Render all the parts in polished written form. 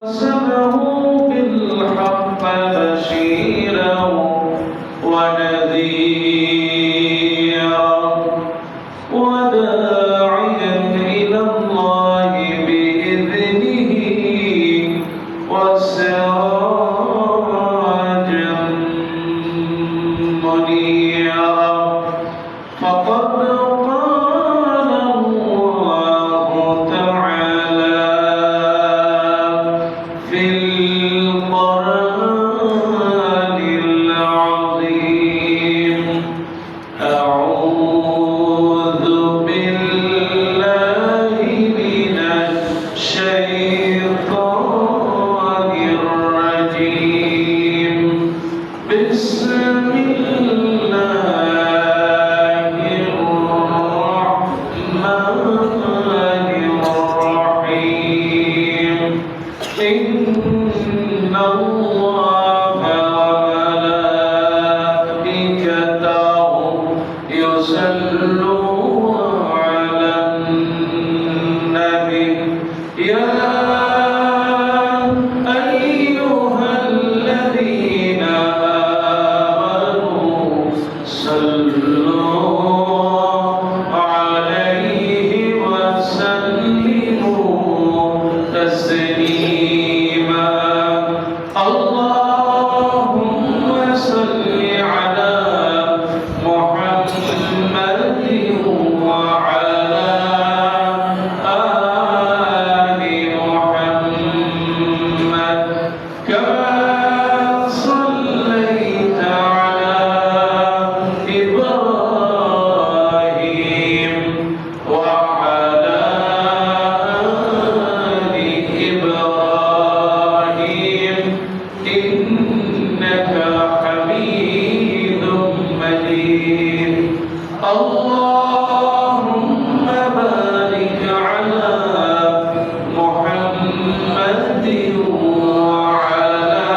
أرسله بالحق بشيرا ونذيرا وداعيا إلى الله بإذنه وسراجا منيرا فقد قال الله تعالى في القرآن العظيم أعوذ بالله من الشيطان الرجيم بسم الله الرحمن الرحيم إن الله وملائكته يصلون على النبي يا أيها الذين آمنوا صلوا عليه وسلموا تسليما اللهم صل على محمد وعلى آل محمد كما صليت على إبراهيم وعلى آل إبراهيم إنك حميد مجيد اللهم بارك على محمد وعلى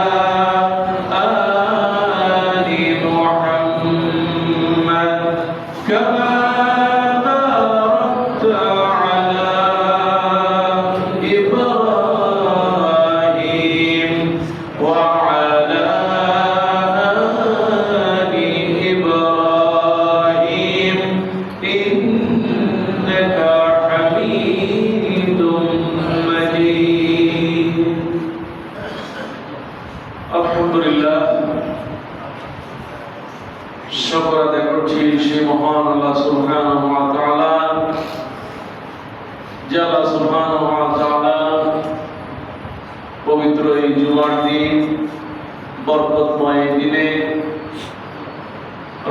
آل محمد كما باركت على إبراهيم وعلى آل إبراهيم إنك حميد مجيد الحمد لله شكر আদায় করছি সেই মহান আল্লাহ সুবহানাহু ওয়া তাআলা যে আল্লাহ সুবহানাহু ওয়া তাআলা পবিত্র এই জুমার দিন বরকতময় দিনে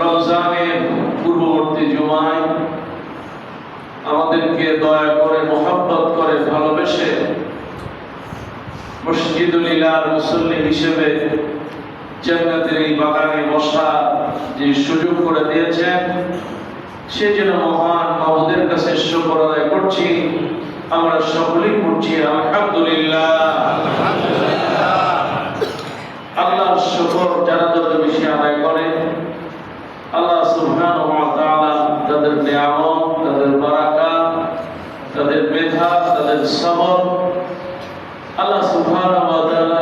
রমজানের পূর্ববর্তী জুমায় আমাদেরকে দয়া করে মহব্বত করে ভালোবেসে মসজিদুল ইলার মুসল্লি হিসেবে জান্নাতের এই বাগানে বসা যে সুযোগ করে দিয়েছেন সেজন্য মহান মাবুদের কাছে শুকর আদায় করছি আমরা সকলেই করছি আলহামদুলিল্লাহ আল্লাহর শুকর যারা যত বেশি আদায় করে আল্লাহ সুবহানাহু ওয়া তাআলা তাদের নিয়ামত তাদের বারাকাত তাদের মেধা তাদের সবর আল্লাহ সুবহানাহু ওয়া তাআলা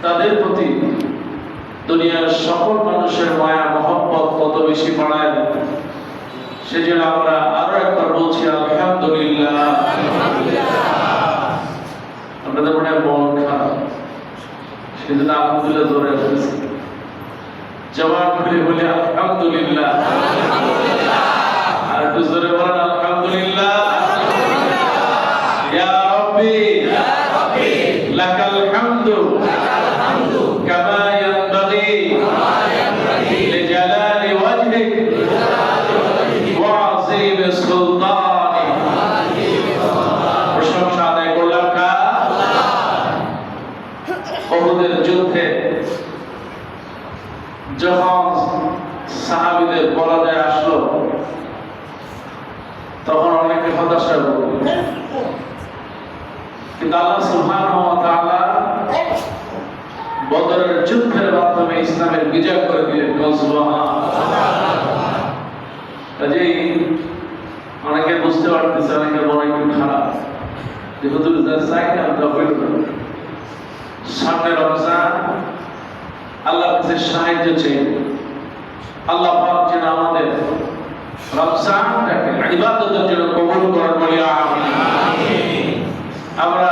তাদের প্রতি দুনিয়ার সকল মানুষের মায়া মহব্বত কত বেশি বাড়ায় সেজন্য আমরা আরো একবার বলছি আলহামদুলিল্লাহ আপনাদের মনে মন খারাপ সেজন্য আলহামদুলিল্লাহ জোরে আসতেছি জবান খুলে বলে আলহামদুলিল্লাহ আর একটু জোরে বলেন আলহামদুলিল্লাহ ইয়া রাব্বি লাকাল হামদু কামা ইয়ানবাগি লিজালালি ওয়াজহিক ওয়া আযীমি সুলতানিক প্রশংসা আদায় করলাম উহুদের যুদ্ধে যখন সাহাবীদের পরাজয় আসলো তখন অনেকে হতাশা হলো কিন্তু আল্লাহ সুবহানাহু ওয়া তাআলা বদরের যুদ্ধের মাধ্যমে ইসলামের বিজয় করে দিলেন সুবহানাল্লাহ কাজেই অনেকে বুঝতে পারতেছে অনেকে মনে একটু খারাপ যে হুজুর যা চাই না তা হইল না কাছে সাহায্য চাই। আল্লাহ পাক যেন আমাদের রমজানটাকে ইবাদতের জন্য কবুল করেন, বলি আমিন। আমরা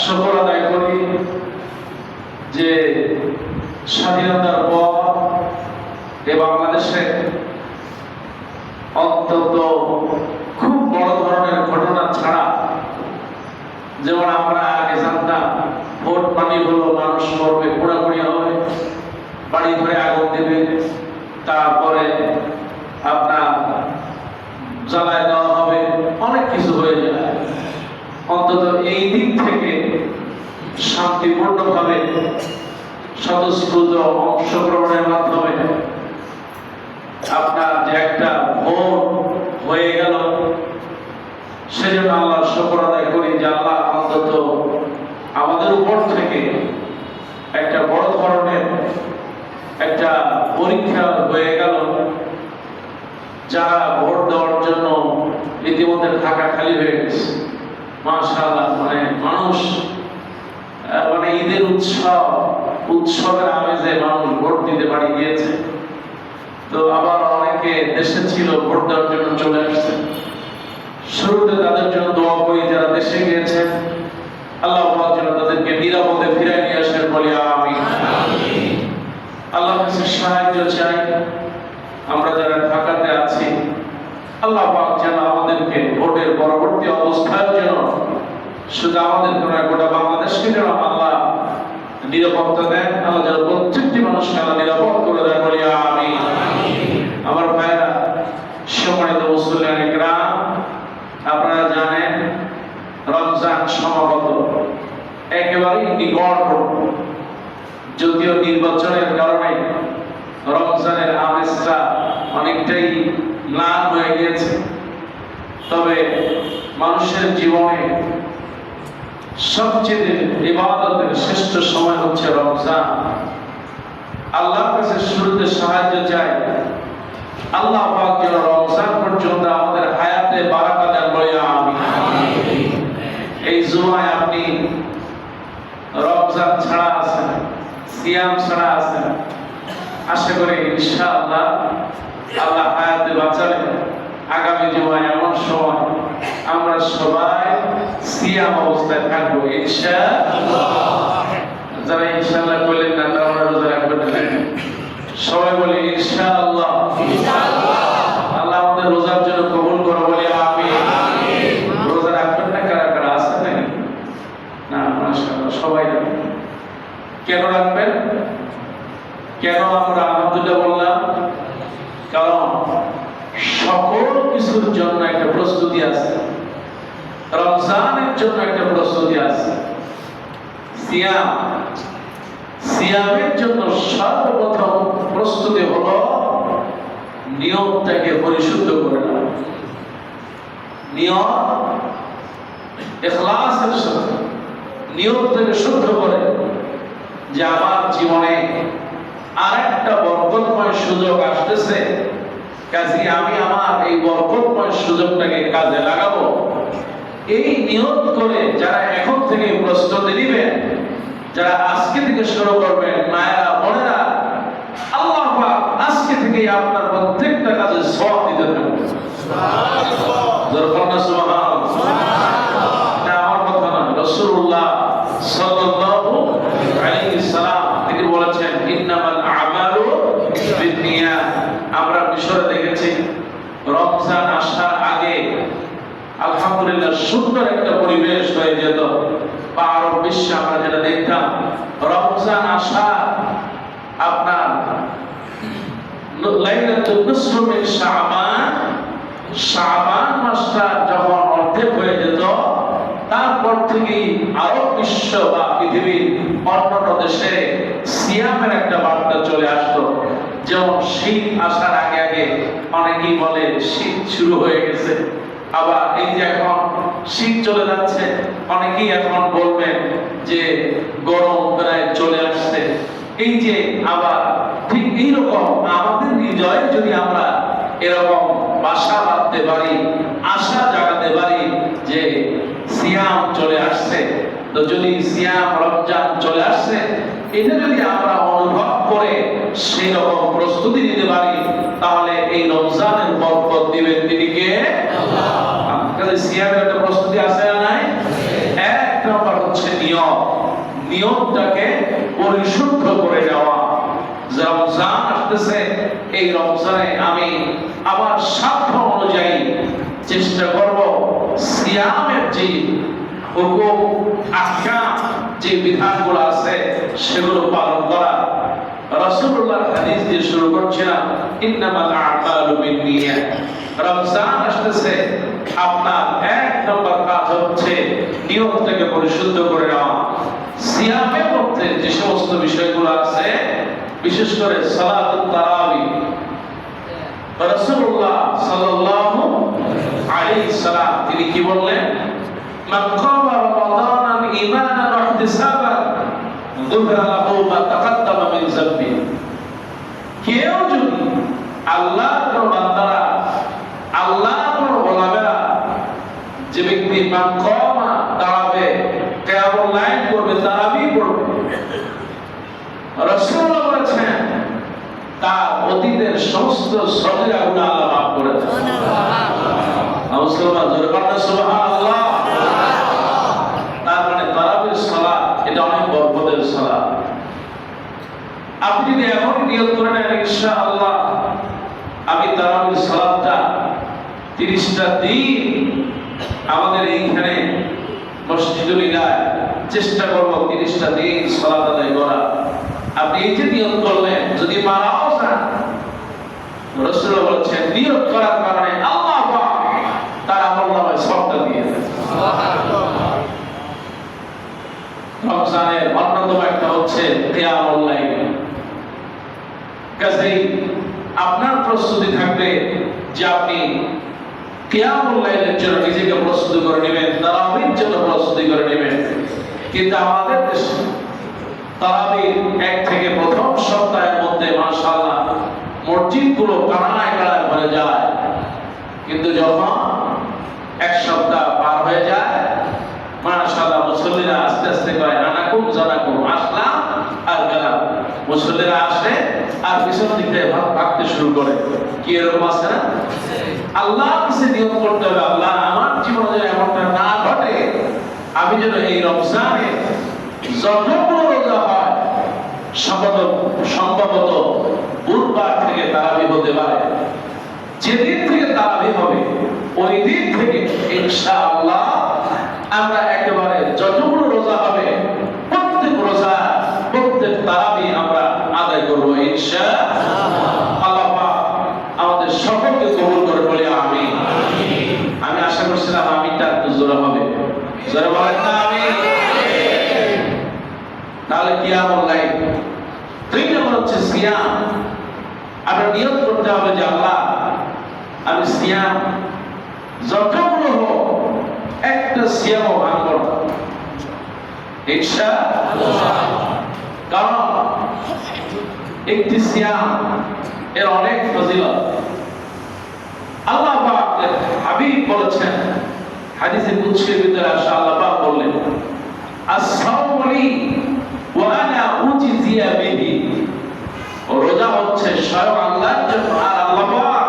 শুকর আদায় করি যে স্বাধীনতার পর এ বাংলাদেশে অন্তত খুব বড় ধরনের ঘটনা ছাড়া, যেমন আমরা আগে জানতাম ভোট পানি হলো মানুষ মরবে, পোড়াপুড়ি হবে, বাড়ি ঘরে আগুন দেবে, তারপরে আপনার জ্বালায় দেওয়া হবে, অনেক কিছু হয়ে যায়। অন্তত এই দিক থেকে শান্তিপূর্ণভাবে স্বতঃস্ফূর্ত অংশগ্রহণের মাধ্যমে আপনার যে একটা ভোট হয়ে গেল, সেজন্য আল্লাহর শুকর আদায় করি যে আল্লাহ অন্তত আমাদের উপর থেকে একটা বড় ধরনের একটা পরীক্ষা হয়ে গেল। যারা ভোট দেওয়ার জন্য ইতিমধ্যে ঢাকা খালি হয়ে গেছে, মাশাআল্লাহ, মানে মানুষ মানে ঈদের উৎসবের আমেজে মানুষ ভোট দিতে বাড়ি গিয়েছে। তো আবার অনেকে দেশে ছিল, ভোট দেওয়ার জন্য চলে আসছে। শুরুতে তাদের জন্য দোয়া করি যারা দেশে গিয়েছেন, আল্লাহ পাক যেন তাদেরকে নিরাপদে ফিরিয়ে নিয়ে আসেন, বলি আমিন। আল্লাহর কাছে সাহায্য চাই। আমরা যারা ঢাকাতে আছি, আল্লাহ পাক যেন আমাদেরকে ভোটের পরবর্তী অবস্থার জন্য শুধু আমাদের নয়, গোটা বাংলাদেশকে যেন আল্লাহ নিরাপত্তা দেন। আল্লাহ যেন প্রত্যেকটি মানুষকে আল্লাহ নিরাপদ করে দেন, বলি আমিন। আমার ভাইরা, সম্মানিত মুসলিম ইকরাম, আপনারা জানেন রমজান সমাগত একেবারেই নিকটবর্তী। যদিও নির্বাচনের কারণে রমজানের আমেজটা অনেকটাই ম্লান হয়ে গিয়েছে, তবে মানুষের জীবনে সবচেয়ে ইবাদতের শ্রেষ্ঠ সময় হচ্ছে রমজান। আল্লাহর কাছে শুরুতে সাহায্য চাই, আল্লাহ পাক যেন রমজান পর্যন্ত আমাদের হায়াতে বারাকা দেন, বলি আমিন। এই জুমায় আপনি রমজান ছাড়া আছেন, সিয়াম ছাড়া আছেন, আশা করি ইনশাআল্লাহ আল্লাহ হায়াতে বাঁচালে আগামী জুমায় এমন সময় আমরা সবাই সিয়াম অবস্থায় থাকবো, ইনশাআল্লাহ। যারা ইনশাআল্লাহ বললেন না, তারা রোজা রাখবেন না, সবাই বলি ইনশাআল্লাহ। আল্লাহ আমাদের রোজার জন্য কবুল করো, বলি আমিন। রোজা রাখবেন না কারা কারা আছে নাকি? না, মাশাআল্লাহ, সবাই রাখবেন। কেন রাখবেন? কেন আমরা আলহামদুলিল্লাহ বললাম? কারণ সকল কিছুর জন্য একটা প্রস্তুতি আছে, রমজানের জন্য একটা প্রস্তুতি আছে। সিয়ামের জন্য সর্বপ্রথম প্রস্তুতি হলো নিয়তটাকে পরিশুদ্ধ করে নেওয়া। নিয়ত ইখলাসের সাথে নিয়তটাকে শুদ্ধ করে যে আমার জীবনে আরেকটা বরকতময় সুযোগ আসতেছে, কাজে আমি আমার এই বরকতময় সুযোগটাকে কাজে লাগাবো। এই নিয়ত করে যারা এখন থেকে প্রস্তুতি নেবেন, যারা আজকে থেকে শুরু করবেন, মায়েরা বোনেরা, আল্লাহ পাক আজকে থেকে আপনার প্রত্যেকটা কাজে সওয়াব দিতে থাকবেন। সুবহানাল্লাহ, সুবহানাল্লাহ। এটা আমার কথা না, রাসূলুল্লাহ সাল্লাল্লাহু আলাইহি সাল্লাম তিনি বলেছেন, ইন্নামাল আমালু বিন্নিয়াত। আমরা মিশরে দেখেছি রমজান আসার আগে আলহামদুলিল্লাহ সুন্দর একটা পরিবেশ হয়ে যেত। আরব বিশ্বে আমরা যেটা দেখতাম, রমজান আসা আপনার লাইলাতুল নিসফ মিন শাবান মাসটা যখন অর্ধেক হয়ে যেত, তারপর থেকে আরব বিশ্ব বা পৃথিবীর অন্যান্য দেশে সিয়ামের একটা বার্তা চলে আসতো। যেমন শীত আসার আগে আগে অনেকেই বলে শীত শুরু হয়ে গেছে, আবার এই যে এখন শীত চলে যাচ্ছে, অনেকেই এখন বলবেন যে গরম প্রায় চলে আসছে। এই যে আবার ঠিক এইরকম আমাদের হৃদয়ে যদি আমরা এরকম বাসা বাঁধতে পারি, আশা জাগাতে পারি যে সিয়াম চলে আসছে, তো যদি সিয়াম রমজান চলে আসছে, এটা যদি আমরা অনুভব করে সেই রকম প্রস্তুতি নিতে পারি, তাহলে এই রমজানের বরকত দিবেন তিনি কে? আল্লাহ। কাজে সিয়ামের একটা প্রস্তুতি আছে না নাই? এক নম্বর হচ্ছে নিয়তটাকে পরিশুদ্ধ করে নেওয়া। যে রমজান আসতেছে, এই রমজানে আমি আমার সাধ্য অনুযায়ী চেষ্টা করব সিয়ামের যে হুকুম আহকাম, যে বিধানগুলো আছে সেগুলো পালন করা। রাসূলুল্লাহর হাদিস দিয়ে শুরু করছিলাম, ইন্নামাল আ'মালু বিন্নিয়াত। রমজান আসতেছে, আপনার এক নম্বর কাজ হচ্ছে নিয়তটাকে পরিশুদ্ধ করে নেওয়া। সিয়ামের মধ্যে যে সমস্ত বিষয়গুলো আছে, বিশেষ করে সালাতুত তারাবি, রাসূলুল্লাহ সাল্লাল্লাহু আলাইহি সাল্লাম তিনি কি বললেন? মান কামা রমাদানান ঈমানান ওয়া ইহতিসাবান গুফিরা লাহু মা তাকাদ্দামা মিন যামবি। কেউ যদি আল্লাহর বান্দারা, আল্লাহর গোলামেরা, যে ব্যক্তি মান কামা দাঁড়াবে, কিয়ামুল লাইল করবে, তারাবি পড়বে, রাসূলুল্লাহ বলেছেন তার অতীতের সমস্ত সগীরা গুনাহ আল্লাহ মাফ করে দেন। মুসলমান জোরে বলেন সুবহানাল্লাহ। তার মানে তারাবির সালাত এটা অনেক বরকতের সালাত। আপনি যদি এমন নিয়ত করে নেন, ইনশাআল্লাহ আমি তারাবির সালাতটা 30টা দিন আমাদের এইখানে মসজিদুল ইলাহ চেষ্টা করব 30টা দিন সালাত আদায় করা। আপনি এই যে নিয়ত করলেন, যদি মারাও যান, রাসূলুল্লাহ বলেছেন নিয়ত করার কারণে আল্লাহ পাক তার আমলনামায় সওয়াবটা দিয়ে দেন। সুবহানাল্লাহ। রমজানের অন্যতম একটা হচ্ছে কিয়ামুল লাইল। কাজেই আপনার প্রস্তুতি থাকবে যে আপনি কিয়ামুল লাইলের জন্য নিজেকে প্রস্তুতি করে নেবেন, তারাবির জন্য প্রস্তুতি করে নেবেন। কিন্তু আমাদের দেশে তারাবির এক থেকে প্রথম সপ্তাহের মধ্যে মাশাআল্লাহ মসজিদগুলো কানায় কানায় ভরে যায়, কিন্তু যখন এক সপ্তাহ পার হয়ে যায়, মাশাআল্লাহ মুসল্লিরা আস্তে আস্তে কয় আনাকুম জানাকুম, আসলাম আর গেলাম। মুসল্লিরা আসে আর পিছন দিকে ভাগতে শুরু করে। কি এরকম আছে না? আল্লাহ কাছে নিয়ত করতে হবে, আল্লাহ আমার জীবনে যেন এমনটা না ঘটে, আমি যেন এই রমজানে যতগুলো রোজা হয় সম্ভবত বুধবার থেকে তারাবি হতে পারে, যেদিন থেকে তারাবি হবে ওই দিন থেকে ইনশাআল্লাহ আমরা একেবারে যতগুলো রোজা হবে প্রত্যেক রোজা, প্রত্যেক তারাবি আমরা আদায় করব ইনশাআল্লাহ। আল্লাহ পাক আমাদের সকলকে কবুল করে বলে আমিন। আমি আশা করছিলাম আমিনটা একটু জোরে হবে, জোরে বলেন না আমিন। তাহলে কিয়ামুল লাইল। 3 নম্বর হচ্ছে সিয়াম। আমরা নিয়ত করতে হবে যে আল্লাহ আমি সিয়াম যতগুলো হোক একটা সিয়ামও ভাঙব না ইনশাআল্লাহ। কারণ একটি সিয়াম এর অনেক ফজিলত। আল্লাহ পাক হাবিব বলেছেন, হাদিসে কুদসির ভিতরে আসে আল্লাহ পাক বললেন, আস-সাওমু লি ওয়া আনা উজজিয়া বিহি। রোজা হচ্ছে স্বয়ং আল্লাহর জন্য, আর আল্লাহ পাক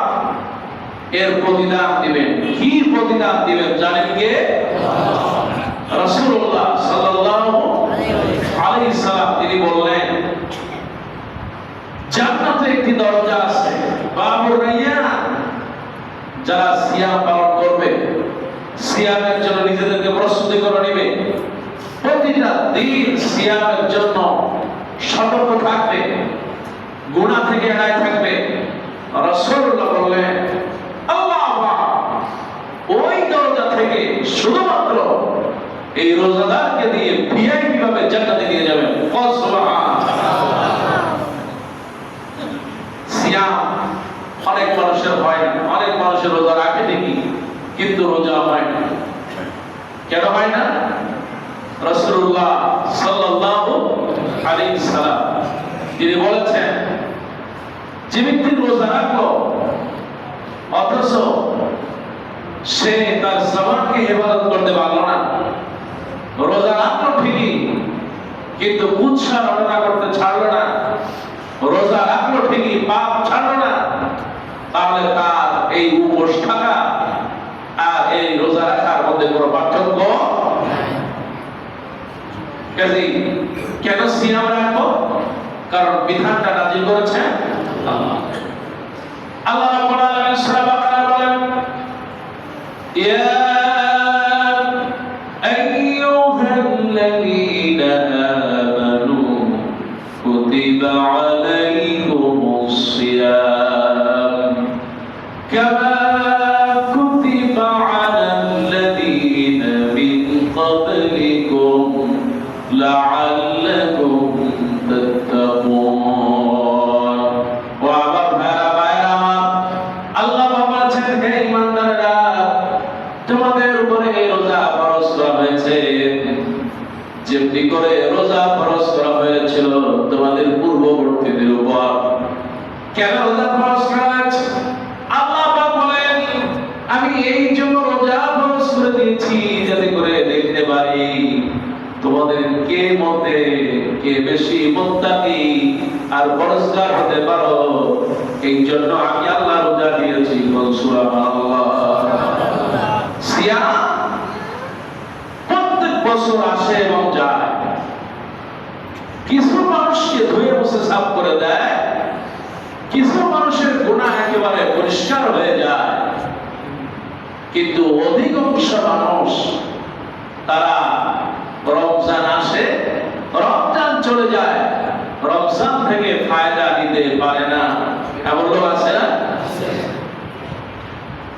এর প্রতিদান দিবেন। কি প্রতিদান দিবেন জানেন কে? রাসূলুল্লাহ সাল্লাল্লাহু আলাইহি সাল্লাম তিনি বললেন, জান্নাতে একটি দরজা আছে, বাবুর রাইয়ান। যারা সিয়াম পালন করবে, সিয়ামের জন্য নিজেদেরকে প্রস্তুতি করে নেবে, প্রতিটা দিন সিয়ামের জন্য সতর্ক থাকবে, গুনাহ থেকে এড়ায় থাকবে, রাসূলুল্লাহ বললেন আল্লাহ ওই দরজা থেকে শুধুমাত্র এই রোজাদারকে দিয়ে ভিআইপি ভাবে জান্নাতে নিয়ে যাবেন। সিয়াম অনেক মানুষের হয় না, অনেক মানুষের রোজা রাখে দেখি কিন্তু রোজা হয় না। কেন হয় না? রাসূলুল্লাহ সাল্লাল্লাহু আলাইহি সাল্লাম তিনি বলেছেন, যে ব্যক্তি রোজা রাখলো অথচ সে তার জবানকে ইবাদত করতে পারলো না, রোজা রাখলো ঠিকই কিন্তু কুৎসা রটনা করতে ছাড়লো না, রোজা রাখলো ঠিকই, পাপ ছাড়লো না, তাহলে তার এই উপোস থাকা আর এই রোজা রাখার মধ্যে কোনো পার্থক্য নাই। কেন সিয়াম রাখবো? কারণ বিধানটা নাযিল করেছেন আল্লাহ। আল্লাহ রাব্বুল আলামিন সূরা বাকারা বলেন, ইয়া আইয়ুহাল্লাযীনা আমানু কুতিবা আলাইকুমুস সিয়াম কামা কুতিবা আলাল্লাযীনা মিন ক্বাবলিকুম লাআল্লাকুম তাত্তাকুন। তোমাদের উপরে রোজা ফরজ করা হয়েছে যেমনি করে রোজা ফরজ করা হয়েছিল তোমাদের পূর্ববর্তীদের উপর। কেন রোজা ফরজ করা হয়েছে? আল্লাহ পাক বলেন, আমি এই জন্য রোজা ফরজ করে দিয়েছি যাতে করে দেখতে পারি তোমাদের কে মধ্যে কে বেশি মুত্তাকি আর পরহেজগার হতে পারো। এই জন্য আমি আল্লাহ রোজা দিয়েছি। সুবহানাল্লাহ। সিয়াম প্রত্যেক বছর আসে এবং যায়। কিছু মানুষকে ধুয়ে মুছে সাফ করে দেয়, কিছু মানুষের গুনাহ একেবারে পরিষ্কার হয়ে যায়, কিন্তু অধিকাংশ মানুষ তারা রমজান আসে, রমজান চলে যায়, রমজান থেকে ফায়দা নিতে পারে না। এমন লোক আছে না?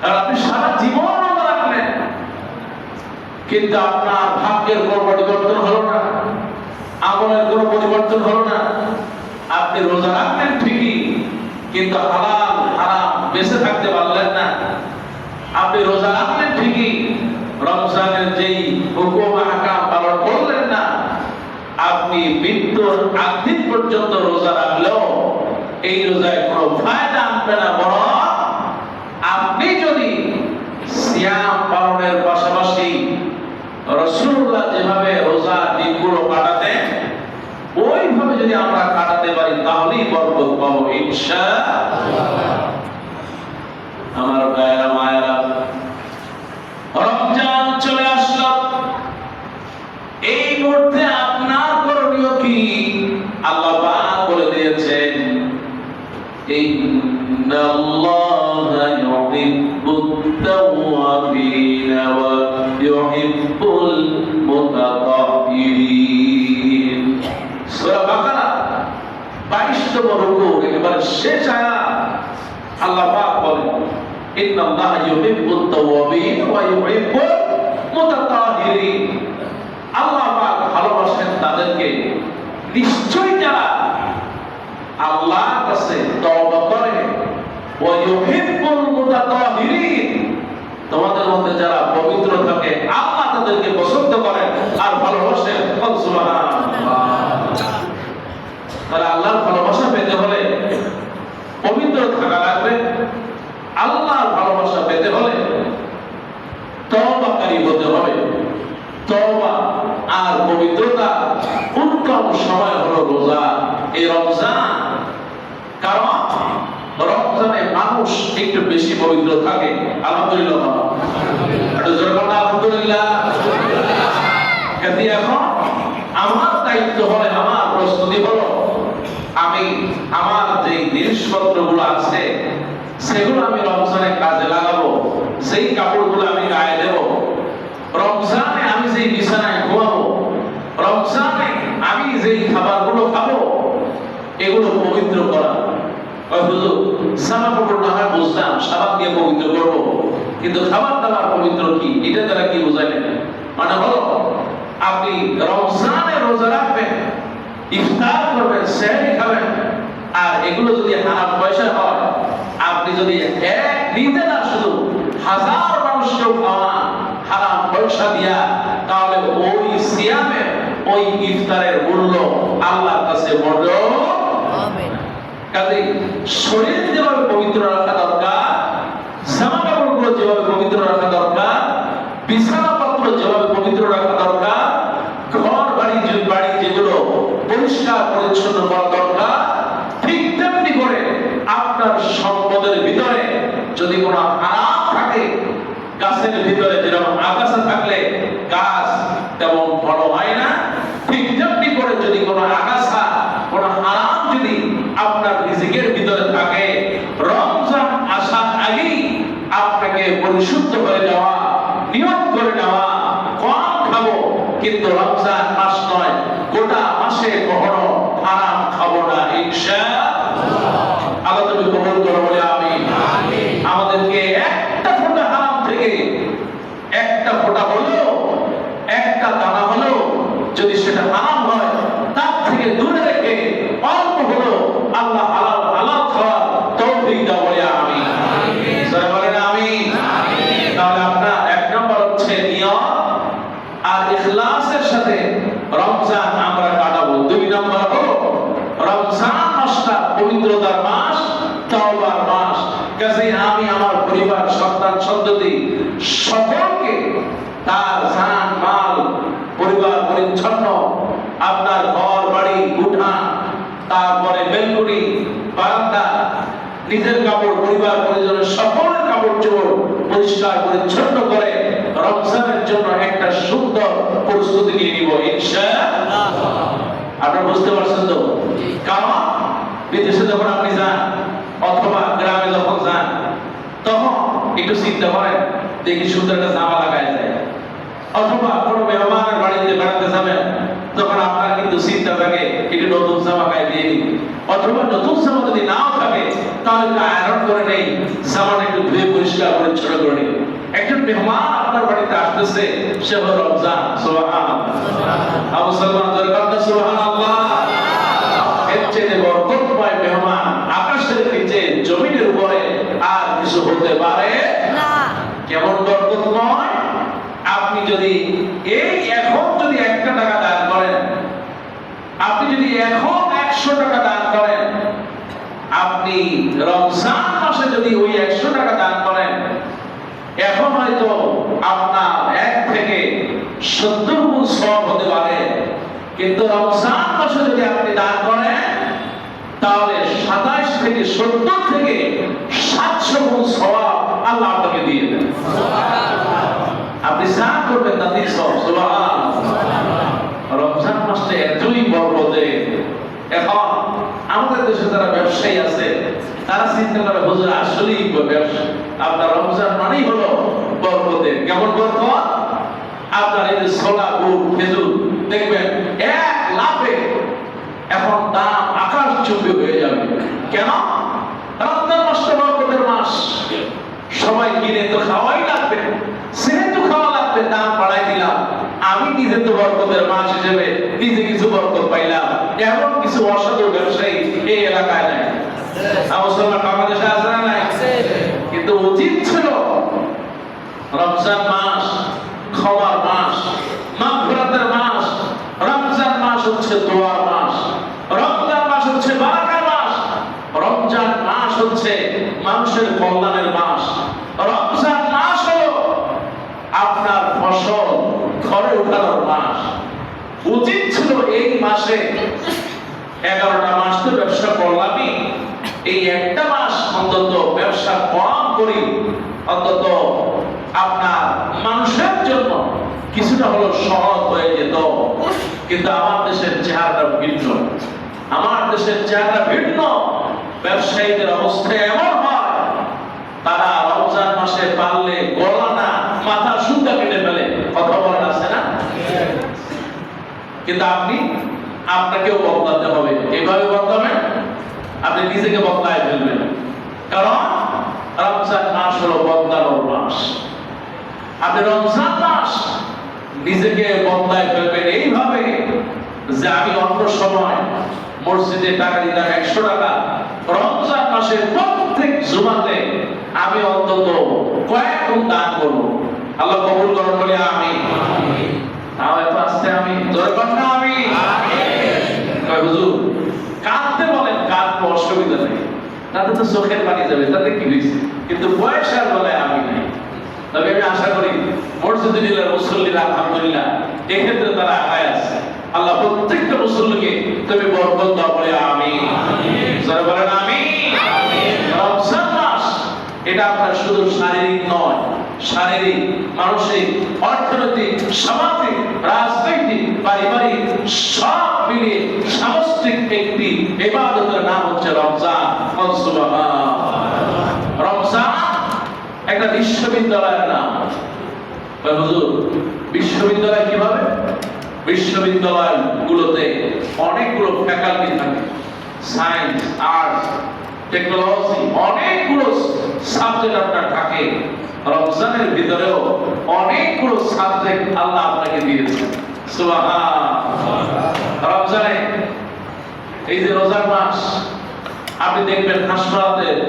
আর আপনি সারা জীবন রোজা রাখলেন কিন্তু আপনার ভাগ্যের কোনো পরিবর্তন হলো না, আমলের কোনো পরিবর্তন হলো না। আপনি রোজা রাখলেন ঠিকই কিন্তু হালাল হারাম বেঁচে থাকতে পারলেন না। আপনি রোজা রাখলেন ঠিকই, রমজানের যেই হুকুম আহকাম পালন করলেন না। আপনি মৃত্যুর আগ দিন পর্যন্ত রোজা রাখলেও এই রোজায় কোনো ফায়দা আনবে না, বরং আপনি যদি সিয়াম পালনের পাশাপাশি রাসূলুল্লাহ যেভাবে রোজা দিনগুলো কাটাতেন ওইভাবে যদি আমরা কাটাতে পারি তাহলেই বরকত পাবো ইনশাআল্লাহ। আমার ভাইয়েরা মায়েরা, রমজান চলে আসলো, এই মুহূর্তে আপনার করণীয় কি? আল্লাহ পাক বলে দিয়েছেন, ইন্নাল্লাহা ইউহিব্বুত তাওয়াবিনা ওয়া ইউহিব্বুল মুতাতাহহিরিন। সূরা বাকারা 22 নম্বর রুকু একেবারে শেষ আয়াত। আল্লাহ পাক বলেন, ইন্নাল্লাহা ইউহিব্বুত তাওয়াবিন ওয়া ইউহিব্বুল মুতাতাহহিরিন। আল্লাহ পাক ভালোবাসেন তাদেরকে নিশ্চয়ই যারা আল্লাহর কাছে তওবা করে, ওয়া ইউহিব্বুল মুতাতাহহিরিন, তোমাদের মধ্যে যারা পবিত্র থাকে আল্লাহ তাদেরকে পছন্দ করেন আর ভালোবাসেন। সুবহানাল্লাহ। তাহলে আল্লাহর ভালোবাসা পেতে হলে পবিত্র থাকা লাগবে। আল্লাহর ভালোবাসা পেতে হলে তওবাকারী হতে হবে। তওবা আর পবিত্রতা উত্তম সময় হলো রোজা, এই রমজান। কারণ রমজানে মানুষ একটু বেশি পবিত্র থাকে। আলহামদুলিল্লাহ। আলহামদুলিল্লাহ। এখন আমার দায়িত্ব হলে, আমার প্রস্তুতি হলো, আমি আমার যে জিনিসপত্রগুলো আছে সেগুলো আমি রমজানে কাজে লাগাবো, সেই কাপড়গুলো আমি গায়ে দেব, রমজানে আমি যেই বিছানায় ঘুমাবো, রমজানে আমি যেই খাবারগুলো খাবো এগুলো পবিত্র করা। জামা কাপড় না হয় বুঝলাম, সাবান দিয়ে পবিত্র করবো, কিন্তু খাবার দাবার পবিত্র কি, এটা তারা কি বুঝাইলেন? মানে হলো আপনি রমজানে রোজা রাখবেন, ইফতার করবেন, সেহরি খাবেন, আর এগুলো যদি হারাম পয়সা হয়, আপনি যদি এক নিতে না শুধু হাজার মানুষকেও খাওয়া হারাম পয়সা দিয়া, তাহলে ওই সিয়ামের ওই ইফতারের মূল্য আল্লাহর কাছে বড় হবে। কাজে শরীর যেভাবে পবিত্র রাখা দরকার, জামা কাপড়গুলো যেভাবে পবিত্র রাখা দরকার, বিছানাপত্র যেভাবে পবিত্র রাখা দরকার, ঘর বাড়ি যেগুলো পরিষ্কার পরিচ্ছন্ন করা দরকার। ঠিক তেমনি করে আপনার সম্পদের ভিতরে যদি কোনো হারাম থাকে, গাছের ভিতরে যেরকম আগাছা থাকলে গাছ তেমন বড় হয় না, ঠিক তেমনি করে যদি কোনো আগাছা, কোনো হারাম যদি আপনার রিজিকের ভিতরে থাকে, রমজান আসার আগেই আপনাকে পরিশুদ্ধ করে যাওয়া, নিয়ত করে নেওয়া, কম খাবো কিন্তু রমজান মাস নয়, গোটা মাসে কখনো হারাম খাবো না ইনশাআল্লাহ। আল্লাহ তুমি কবুল করো বলে আমিন। আমাদেরকে একটা ফোঁটা হারাম থেকে, একটা ফোঁটা হলো, একটা দানা হলো, যদি সেটা হারাম হয় তার থেকে দূরে রেখে অল্প হলো আল্লাহ হালাল হালাল খাওয়ার তৌফিক দাও বলে আমিন। সবাই বলেন আমিন। তাহলে আপনার এক নম্বর হচ্ছে নিয়ত আর ইখলাসের সাথে রমজান আমরা কাটাবো। দুই নম্বর হলো রমজান মাসটা পবিত্রতার মাস, তওবার মাস। কাজেই আমি আমার পরিবার, সন্তান সন্ততি সকলকে তার জান মাল, পরিবার পরিচ্ছন্ন, আপনার ঘর বাড়ি উঠান, তারপরে বেলকুনি, বারান্দা, নিজের কাপড়, পরিবার পরিজনের সকলের কাপড় চোপড় পরিষ্কার পরিচ্ছন্ন করে রমজানের জন্য একটা সুন্দর প্রস্তুতি নিয়ে নিব ইনশাআল্লাহ। আপনারা বুঝতে পারছেন তো? কারণ বিদেশে যখন আপনি যান অথবা গ্রামে যখন যান, তখন একটু চিন্তা করেন, দেখি সুন্দর একটা জামা লাগায় যায়, অথবা কোনো মেহমানের বাড়িতে বেড়াতে যাবেন, তখন আপনার কিন্তু চিন্তা থাকে একটু নতুন জামা গায়ে দিয়ে নিই, অথবা নতুন জামা যদি নাও থাকে তাহলে আয়রন করে নেই, জামাটা একটু ধুয়ে পরিষ্কার পরিচ্ছন্ন করে নিই। একজন মেহমান আপনার বাড়িতে আসতেছে, সে হলো রমজান। সুবহানাল্লাহ। আবু সালমান দরকার সুবহানাল্লাহ। এর চেয়ে বরকতময় মেহমান আকাশের নিচে জমিনের উপরে আর কিছু হতে পারে না। কেমন বরকতময়! আপনি যদি এই এখন যদি 1 টাকা দান করেন, আপনি যদি এখন 100 টাকা দান করেন, আপনি রমজান মাসে যদি ওই 100 টাকা দান করেন, এখন হয়তো আপনার 1 থেকে 70 গুণ সওয়াব হতে পারে। কিন্তু রমজান মাসে যদি আপনি দান করেন, তাহলে 27 থেকে 70 থেকে 700 গুণ সওয়াব আল্লাহ আপনাকে দিয়ে দেন। আপনি যা করবেন তাতেই সব। সুবহানাল্লাহ। রমজান মাসটা এতই বরকতের। এখন আমাদের দেশে যারা ব্যবসায়ী আছে, তারা চিন্তা করে হুজুর আসলেই ব্যবসা, আপনার রমজান মানেই হলো বরকতের। কেমন বরকত! আপনার এই যে ছোলা, গুড়, খেজুর দেখবেন 1 লাফে এখন দাম আকাশচুম্বী হয়ে যাবে। কেন? রমজান মাসটা বরকতের মাস, সবাই কিনে তো খাওয়াই লাগবে, সেহেতু খাওয়া লাগবে, দাম বাড়াই দিলাম। আমি নিজে তো বরকতের মাস হিসেবে নিজে কিছু বরকত পাইলাম, এমন কিছু অসাধু ব্যবসায়ী এই এলাকায় নাই। মুসলমান বাংলাদেশে আছে না নাই? কিন্তু উচিত ছিল রমজান মাস ক্ষমার মাস, মাগফিরাতের মাস। রমজান মাস হচ্ছে দোয়ার মাস, রমজান মাস হচ্ছে বারাকার মাস, রমজান মাস হচ্ছে মানুষের কল্যাণের মাস। রমজান মাস হলো আপনার ফসল ঘরে উঠানোর মাস। উচিত ছিল এই মাসে 11টা মাস তো ব্যবসা করলামই, এই একটা মাস অন্তত ব্যবসা কম করি, অন্তত আপনার মানুষের জন্য কিছুটা হলো সহজ হয়ে যেত। কিন্তু আমার দেশের চেহারাটা ভিন্ন, আমার দেশের চেহারা ভিন্ন। ব্যবসায়ীদের অবস্থা এমন হয়, তারা রমজান মাসে পারলে গলা না মাথা সুন্দর কেটে ফেলে। কথা বলেন আছে না? কিন্তু আপনাকেও বদলাতে হবে। এইভাবে বদলাবেন, আপনি নিজেকে বদলায় ফেলবেন। কারণ রমজান মাস হলো বদলানোর মাস। আপনি রমজান মাস নিজেকে বদলায় ফেলবেন এইভাবে যে আমি অন্য সময় মসজিদে টাকা দিলাম 100 টাকা, রমজান মাসে প্রত্যেক জুমাতে আমি অন্তত কয়েক গুণ দান করবো। আল্লাহ কবুল করুন বলে আমিন। তাও এত আসতে আমি জোরে বলেন না আমি হুজুর কাঁদতে বলেন, কাঁদতে অসুবিধা নেই, তাতে তো চোখের পানি যাবে, তাতে কি হয়েছে? কিন্তু পয়সার বেলায় আমি নাই। তবে আমি আশা করি মসজিদে মুসল্লিরা আলহামদুলিল্লাহ এক্ষেত্রে তারা আগায় আছে। আল্লাহ প্রত্যেকটা মুসল্লিকে তুমি বরকত দাও, বলে আমিন। যারা বলেন আমিন। রমজান মাস এটা আপনার শুধু শারীরিক নয়, শারীরিক, মানসিক, অর্থনৈতিক, সামাজিক, রাজনৈতিক, পারিবারিক সব মিলিয়ে সামষ্টিক একটি ইবাদতের নাম হচ্ছে রমজান। রমজান একটা বিশ্ববিদ্যালয়ের নাম। হুজুর, বিশ্ববিদ্যালয় কিভাবে? বিশ্ববিদ্যালয়গুলোতে অনেকগুলো ফ্যাকাল্টি থাকে, সায়েন্স, আর্টস, টেকনোলজি, অনেকগুলো সাবজেক্ট আপনার থাকে। রমজানের ভিতরেও অনেকগুলো সাবজেক্ট আল্লাহ আপনাকে দিয়েছেন। সুবহানাল্লাহ। রমজানে এই যে রোজার মাস, আপনি দেখবেন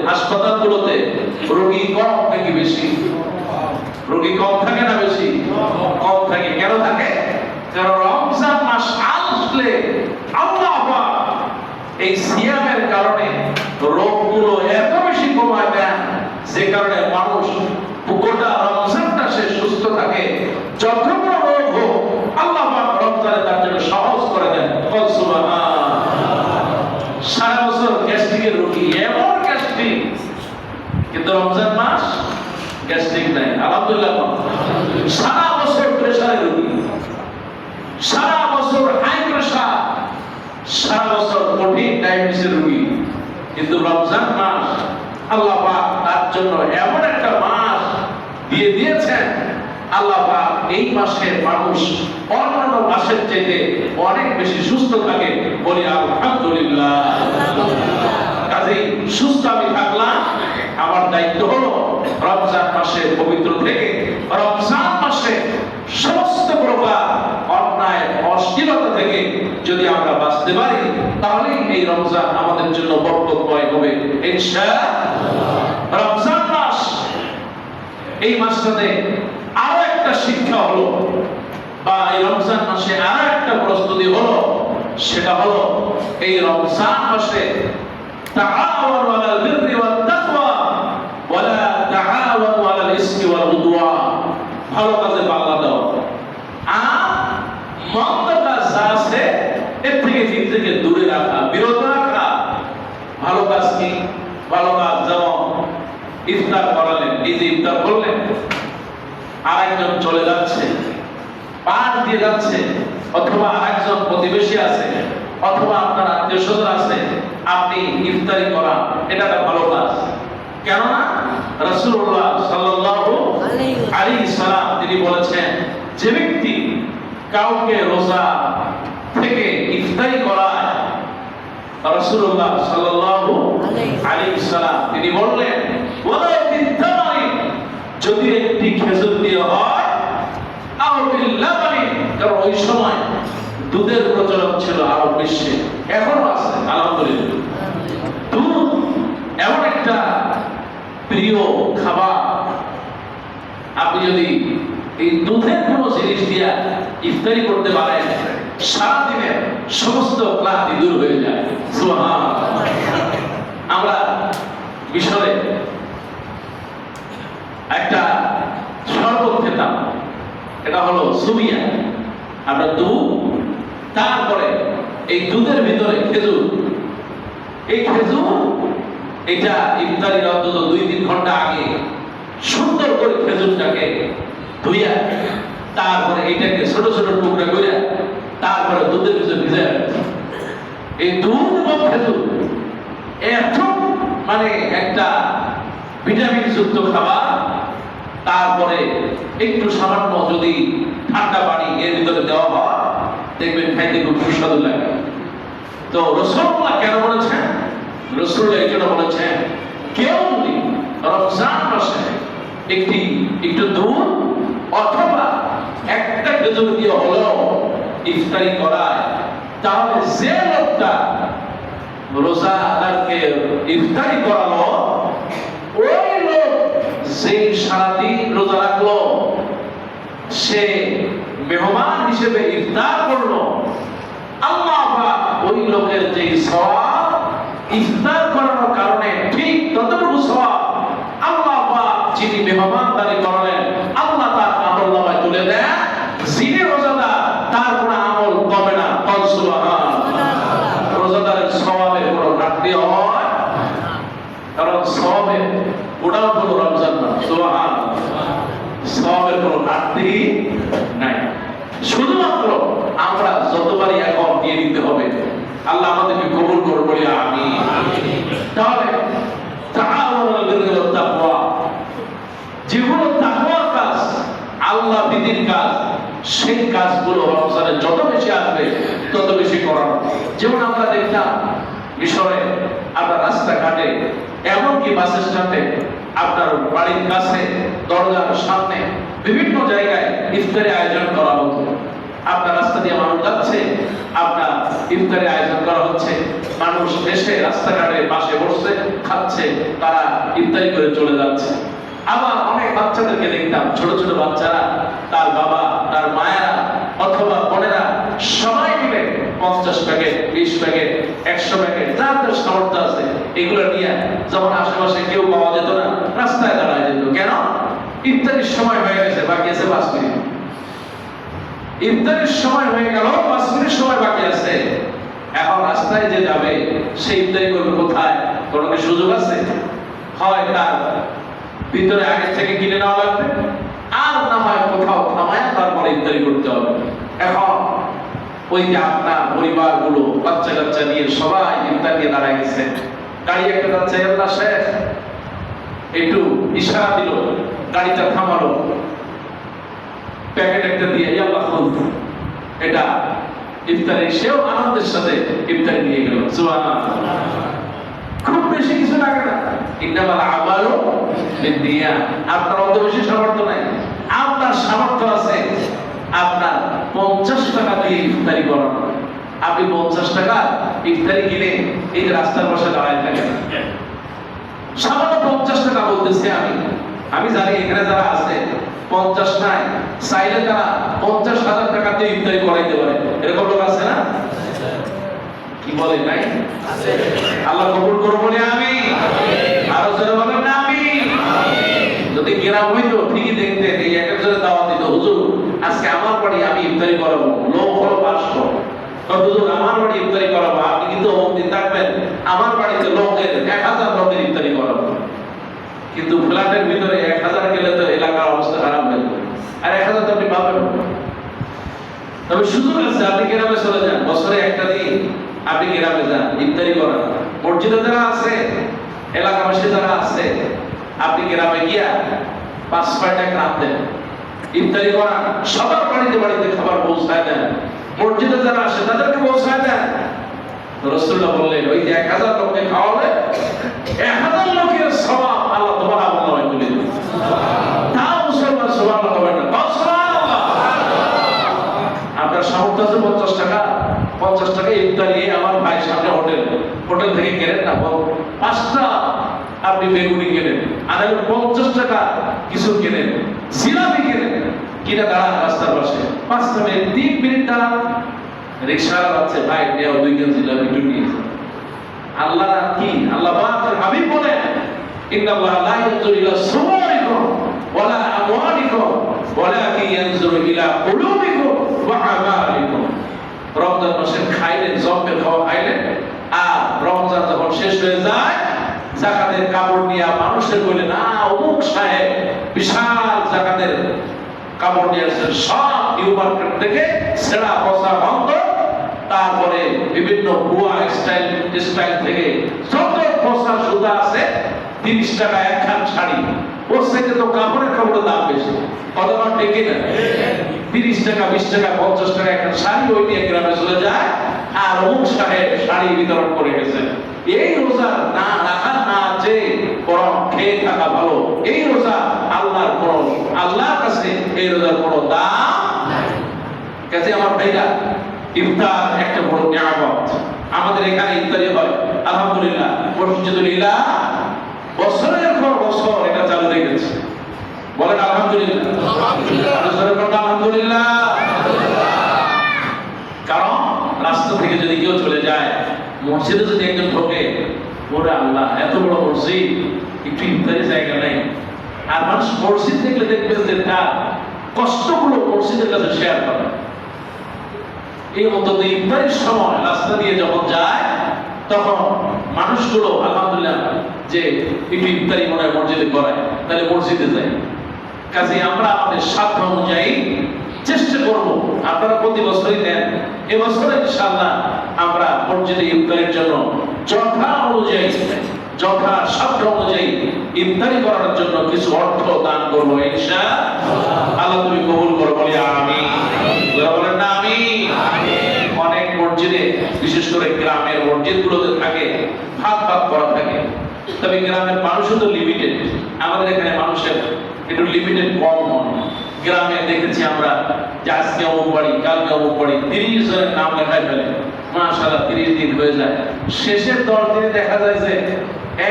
হাসপাতালগুলোতে রোগী কম নাকি বেশি? রোগী কম থাকে না বেশি? কম থাকে। কেন থাকে? কারণ রমজান মাস আসলে আল্লাহ পাক এই সিয়ামের কারণে রোগগুলো এত বেশি কমায় দেন, যে কারণে মানুষ গোটা রমজানটা সে সুস্থ থাকে। যত বড় রোগ হোক আল্লাহ পাক রমজানে তার জন্য সহজ করে দেন। সুবহানাল্লাহ। সারা বছর গ্যাস্ট্রিকের রোগী, এমন গ্যাস্ট্রিক, কিন্তু রমজান মাস গ্যাস্ট্রিক নাই, আলহামদুলিল্লাহ। সারা বছর প্রেসারের রোগী, সারা বছর হাই প্রেসার, সারা বছর কঠিন ডায়াবেটিসের রোগী, কিন্তু রমজান মাস আল্লাহ পাক তার জন্য এমন একটা মাস দিয়ে দিয়েছেন। আল্লাহ পাক এই মাসে মানুষ অন্যান্য মাসের চেয়ে অনেক বেশি সুস্থ থাকে, বলি আলহামদুলিল্লাহ। কাজেই সুস্থ আমি থাকলাম, আমার দায়িত্ব হলো রমজান মাসে পবিত্র থেকে রমজান মাসে সমস্ত প্রকার অন্যায় অশ্লীলতা থেকে যদি আমরা বাঁচতে পারি, তাহলে এই রমজান আমাদের জন্য বরকতময় হবে ইনশাআল্লাহ। রমজান মাস, এই মাসটাতে আরো একটা শিক্ষা হলো, বা এই রমজান মাসে আরো একটা প্রস্তুতি হলো, সেটা হলো এই রমজান মাসে তাআওয়ানু আলাল বিররি ওয়াত তাকওয়া ওয়া লা তাআওয়ানু আলাল ইসমি ওয়াল উদওয়ান। ভালো কাজে পাল্লা দাও, আর মন্দ কাজ যা আছে এর থেকে নিজেকে দূরে রাখা, বিরত রাখা। ভালো কাজ কি? ভালো কাজ যেমন ইফতার করালেন, নিজে ইফতার করলেন, আরেকজন চলে যাচ্ছে, পার দিয়ে যাচ্ছে, অথবা আরেকজন প্রতিবেশী আছে, অথবা আপনার আত্মীয় স্বজন আছে, আপনি ইফতারি করা, এটা একটা ভালো কাজ। কেননা রাসূলুল্লাহ সাল্লাল্লাহু আলাইহি সাল্লাম তিনি বলেছেন, যে ব্যক্তি কাউকে রোজা থেকে ইফতারি করায়, রাসূলুল্লাহ সাল্লাল্লাহু আলাইহি সাল্লাম তিনি বললেন, ওয়ালা বিতামারি, যদি একটি খেজুর দিয়ে হয়, আও বিল্লাবানি, কারণ ওই সময় দুধের প্রচলন ছিল আরব বিশ্বে, এখনো আছে আলহামদুলিল্লাহ। দুধ এমন একটা প্রিয় খাবার, আপনি যদি এই দুধের কোনো জিনিস দিয়া ইফতারি করতে পারেন, সারাদিনের সমস্ত ক্লান্তি দূর হয়ে যায়। সুবহানাল্লাহ। আমরা মিশরে একটা শরবত খেতাম, এটা হলো সুবিয়া। আমরা দুধ, তারপরে এই দুধের ভিতরে খেজুর, এই খেজুর এটা ইফতারির অন্তত 2-3 ঘন্টা আগে সুন্দর করে খেজুরটাকে ধুইয়া, তারপরে এটাকে ছোট ছোট টুকরা করে, তারপরে দুধের ভিতরে ভিজায় রাখছি। এই দুধ এবং খেজুর এত মানে একটা ভিটামিন যুক্ত খাবার। তারপরে একটু সামান্য যদি ঠান্ডা পানি এর ভিতরে দেওয়া হয়, দেখবেন খাইতে খুব সুস্বাদু লাগে। তো রাসূলুল্লাহ কেন বলেছেন? রাসূলুল্লাহ এই জন্য বলেছেন, কেউ যদি রমজান মাসে একটু দুধ অথবা একটা খেজুর দিয়ে হলেও ইফতারি করায়, তাহলে যে লোকটা রোজাদারকে ইফতারি করালো, ওই লোক যে সারাদিন রোজা রাখলো, সে মেহমান হিসেবে ইফতার করলো, আল্লাহ পাক ওই লোকের যে সওয়াব ইফতার করানোর কারণে ঠিক ততটুকু সওয়াব আল্লাহ পাক যিনি মেহমানদারি করলেন, আল্লাহ তার আমলনামায় তুলে দেন। যিনি রোজাদার তার কোনো আমল কমে না। সুবহানাল্লাহ। ঘাটতি নাই। শুধুমাত্র আমরা যতবারই এখন দিয়ে দিতে হবে। আল্লাহ আমাদেরকে কবুল করুন, বলি আমিন। তাহলে তাআওয়ানুল বিররি ওয়াত তাকওয়া, যেগুলো তাকওয়ার কাজ, আল্লাহ ভীতির কাজ, সেই কাজগুলো রমজানে যত বেশি আসবে তত বেশি করা। যেমন আমরা দেখলাম মিশরে, আপনার রাস্তাঘাটে, এমনকি বাস স্ট্যান্ডে, আপনার বাড়ির কাছে, দরজার সামনে, বিভিন্ন জায়গায় ইফতারের আয়োজন করা হতো। আপনার রাস্তা দিয়ে মানুষ যাচ্ছে, আপনার ইফতারের আয়োজন করা হচ্ছে, মানুষ এসে রাস্তাঘাটে পাশে বসছে, খাচ্ছে, তারা ইফতারি করে চলে যাচ্ছে। আবার অনেক বাচ্চাদেরকে দেখতাম, ছোট ছোট বাচ্চারা, তার বাবা, তার মায়েরা অথবা বোনেরা সবাই মিলে 50 প্যাকেট, 20 প্যাকেট, 100 প্যাকেট, যার যার সামর্থ্য আছে, এগুলো নিয়ে যখন আশেপাশে কেউ পাওয়া যেত না, রাস্তায় দাঁড়ায় যেত। কেন? ইফতারির সময় হয়ে গেছে, বাকি আছে 5 মিনিট। ইফতারির সময় হয়ে গেল, 5 মিনিট সময় বাকি আছে। এখন রাস্তায় যে যাবে, সে ইফতারি করবে কোথায়? কোনো কি সুযোগ আছে? হয় তার ভিতরে আগে থেকে কিনে নেওয়া লাগবে, আর না হয় কোথাও থামায় তারপরে ইফতারি করতে হবে। এখন ওই যে আপনার পরিবারগুলো বাচ্চা কাচ্চা নিয়ে সবাই ইফতার দিয়ে দাঁড়ায় গেছে, গাড়ি একটা যাচ্ছে, আল্লাহ শেখ একটু ইশারা দিল, গাড়িটা থামালো, প্যাকেট একটা দিয়ে আল্লাহ খুলতো, এটা ইফতারি, সেও আনন্দের সাথে ইফতারি নিয়ে গেল। সুবহানাল্লাহ। খুব বেশি কিছু লাগে না, ইন্নামাল আমালু বিন্নিয়াত। আপনার অত বেশি সামর্থ্য নাই, আপনার সামর্থ্য আছে আপনার 50 টাকা দিয়ে ইফতারি করানো। আপনি 50 টাকা ইফতারি কিনে এই যে রাস্তার পাশে দাঁড়ায় থাকেন, সামান্য 50 টাকা বলতেছি আমি জানি এখানে যারা আছে 50 নাই, চাইলে তারা 50,000 টাকা দিয়ে ইফতারি করাইতে পারে। এরকম লোক আছে না? কি বলে নাই? আছে। আল্লাহ কবুল করুন, বলে আমিন। আরো জোরে বলেন না আমিন। যদি গ্রাম হইতো ঠিকই দেখতে এই এক একজনের দাওয়াত দিত, হুজুর আজকে আমার বাড়ি আমি ইফতারি করাবো, লোক হলো 500। হুজুর আমার বাড়ি ইফতারি করাবো, আপনি কিন্তু দিন থাকবেন, আমার বাড়িতে লোকের 1000 লোকের ইফতারি করাবো। কিন্তু ফ্ল্যাটের ভিতরে 1000 গেলে তো এলাকার অবস্থা খারাপ হয়ে যাবে, আর 1000 তো আপনি পাবেন। তবে সুযোগ আছে, আপনি গ্রামে চলে যান, বছরে একটা দিন আপনি গ্রামে যান, ইফতারি করান। মসজিদে যারা আছে, এলাকাবাসী যারা আছে, আপনি গ্রামে গিয়া 5-6 টাকা রাত দেন, ইফতারি করান, সবার বাড়িতে বাড়িতে খাবার পৌঁছায় দেন। মসজিদে যারা আসে তাদেরকে পৌঁছায় দেন। রাসূলুল্লাহ বললেন, ওই যে 1000 লোককে খাওয়ালে 1000 লোকের সওয়াব আল্লাহ তোমার আমলনামায় তুলে দিবেন। তাও মুসলমান সুবহানাল্লাহ বলেন না, সুবহানাল্লাহ। আপনার সামর্থ্য আছে 50 টাকা, 50 টাকা ইফতারি আমার ভাই সামনে হোটেল থেকে কেনেন না, 5টা আপনি বেগুনি কেনেন, আর 50 টাকা কিছু কেনেন, জিলাপি কেনেন, কিনে দাঁড়ান রাস্তার পাশে, 5 মিনিট 3 মিনিট দাঁড়ান, রিকশাওয়ালা আছে, ভাই নেও 2 কেজি জিলাপি একটু নিয়ে যান। আল্লাহ কি? আল্লাহ পাকের হাবিব বলেন, ইন্নাল্লাহা লা ইয়ানজুরু ইলা সুওয়ারিকুম ওয়ালা আমওয়ালিকুম ওয়ালাকিন ইয়ানজুরু ইলা কুলুবিকুম ওয়া আমালিকুম। রমজান মাসে খাইলেন, জম্মের খাওয়া খাইলেন, আর রমজান যখন শেষ হয়ে যায়, যাকাতের কাপড় নিয়ে মানুষের বললেন, অমুক সাহেব বিশাল যাকাতের কাপড় নিয়ে আসছেন, সব নিউ মার্কেট থেকে ছেঁড়া পচা বন্ধ, তারপরে বিভিন্ন ভুয়া স্টাইল থেকে যত পচা সুতা আছে, 30 টাকা একখান শাড়ি, ওর থেকে তো কাপড়ের দাম বেশি, কতবার টেকে না? 30 টাকা, 20 টাকা, 50 টাকা একখান শাড়ি, ওই নিয়ে গ্রামে চলে যায়, আর অমুক সাহেব শাড়ি বিতরণ করে গেছে। এই রোজা না রাখা, না যে বরং খেয়ে থাকা ভালো। এই রোজা আল্লাহর কাছে এই রোজার কোনো দাম নাই। কাজে আমার ভাইরা, ইফতার একটা বড় নিয়ামত। আমাদের এখানে ইফতারি হয় আলহামদুলিল্লাহ, মসজিদুল ইলাহ বছরের পর বছর এটা চালু রেখেছে। বলেন আলহামদুলিল্লাহ, আলহামদুলিল্লাহ। কারণ রাস্তা থেকে যদি কেউ চলে যায়, মসজিদে যদি একজন ঢোকে, ওরে আল্লাহ এত বড় মসজিদ, একটু ইফতারের জায়গা নেই। আর মানুষ মসজিদ দেখলে দেখবেন যে তার কষ্টগুলো মসজিদের কাছে শেয়ার করে। এই অন্তত ইফতারের সময় রাস্তা দিয়ে যখন যায়, তখন মানুষগুলো আলহামদুলিল্লাহ যে একটু ইফতারি মনে হয় মসজিদে করায়, তাহলে মসজিদে যায়। কাজে আমরা আমাদের সাধ্য অনুযায়ী চেষ্টা করব। আপনারা প্রতি বছরই দেন, এবছর ইনশাআল্লাহ আমরা মসজিদে ইফতারের জন্য যথা অনুযায়ী যথা সাধ্য অনুযায়ী ইফতারি করার জন্য কিছু অর্থ দান করব ইনশাআল্লাহ। আল্লাহ তুমি কবুল করো, বলি আমিন। বলেন না আমিন। অনেক মসজিদে, বিশেষ করে গ্রামের মসজিদগুলোতে থাকে ভাগ ভাগ করা থাকে, তবে গ্রামের মানুষও তো লিমিটেড। আমাদের এখানে মানুষের একটু লিমিটেড কম হয়। গ্রামে দেখেছি আমরা যে আজকে অমুক বাড়ি, কালকে অমুক বাড়ি, 30 জনের নাম লেখায় ফেলে, মাশাআল্লাহ 30 দিন হয়ে যায়। শেষের 10 দিনে দেখা যায় যে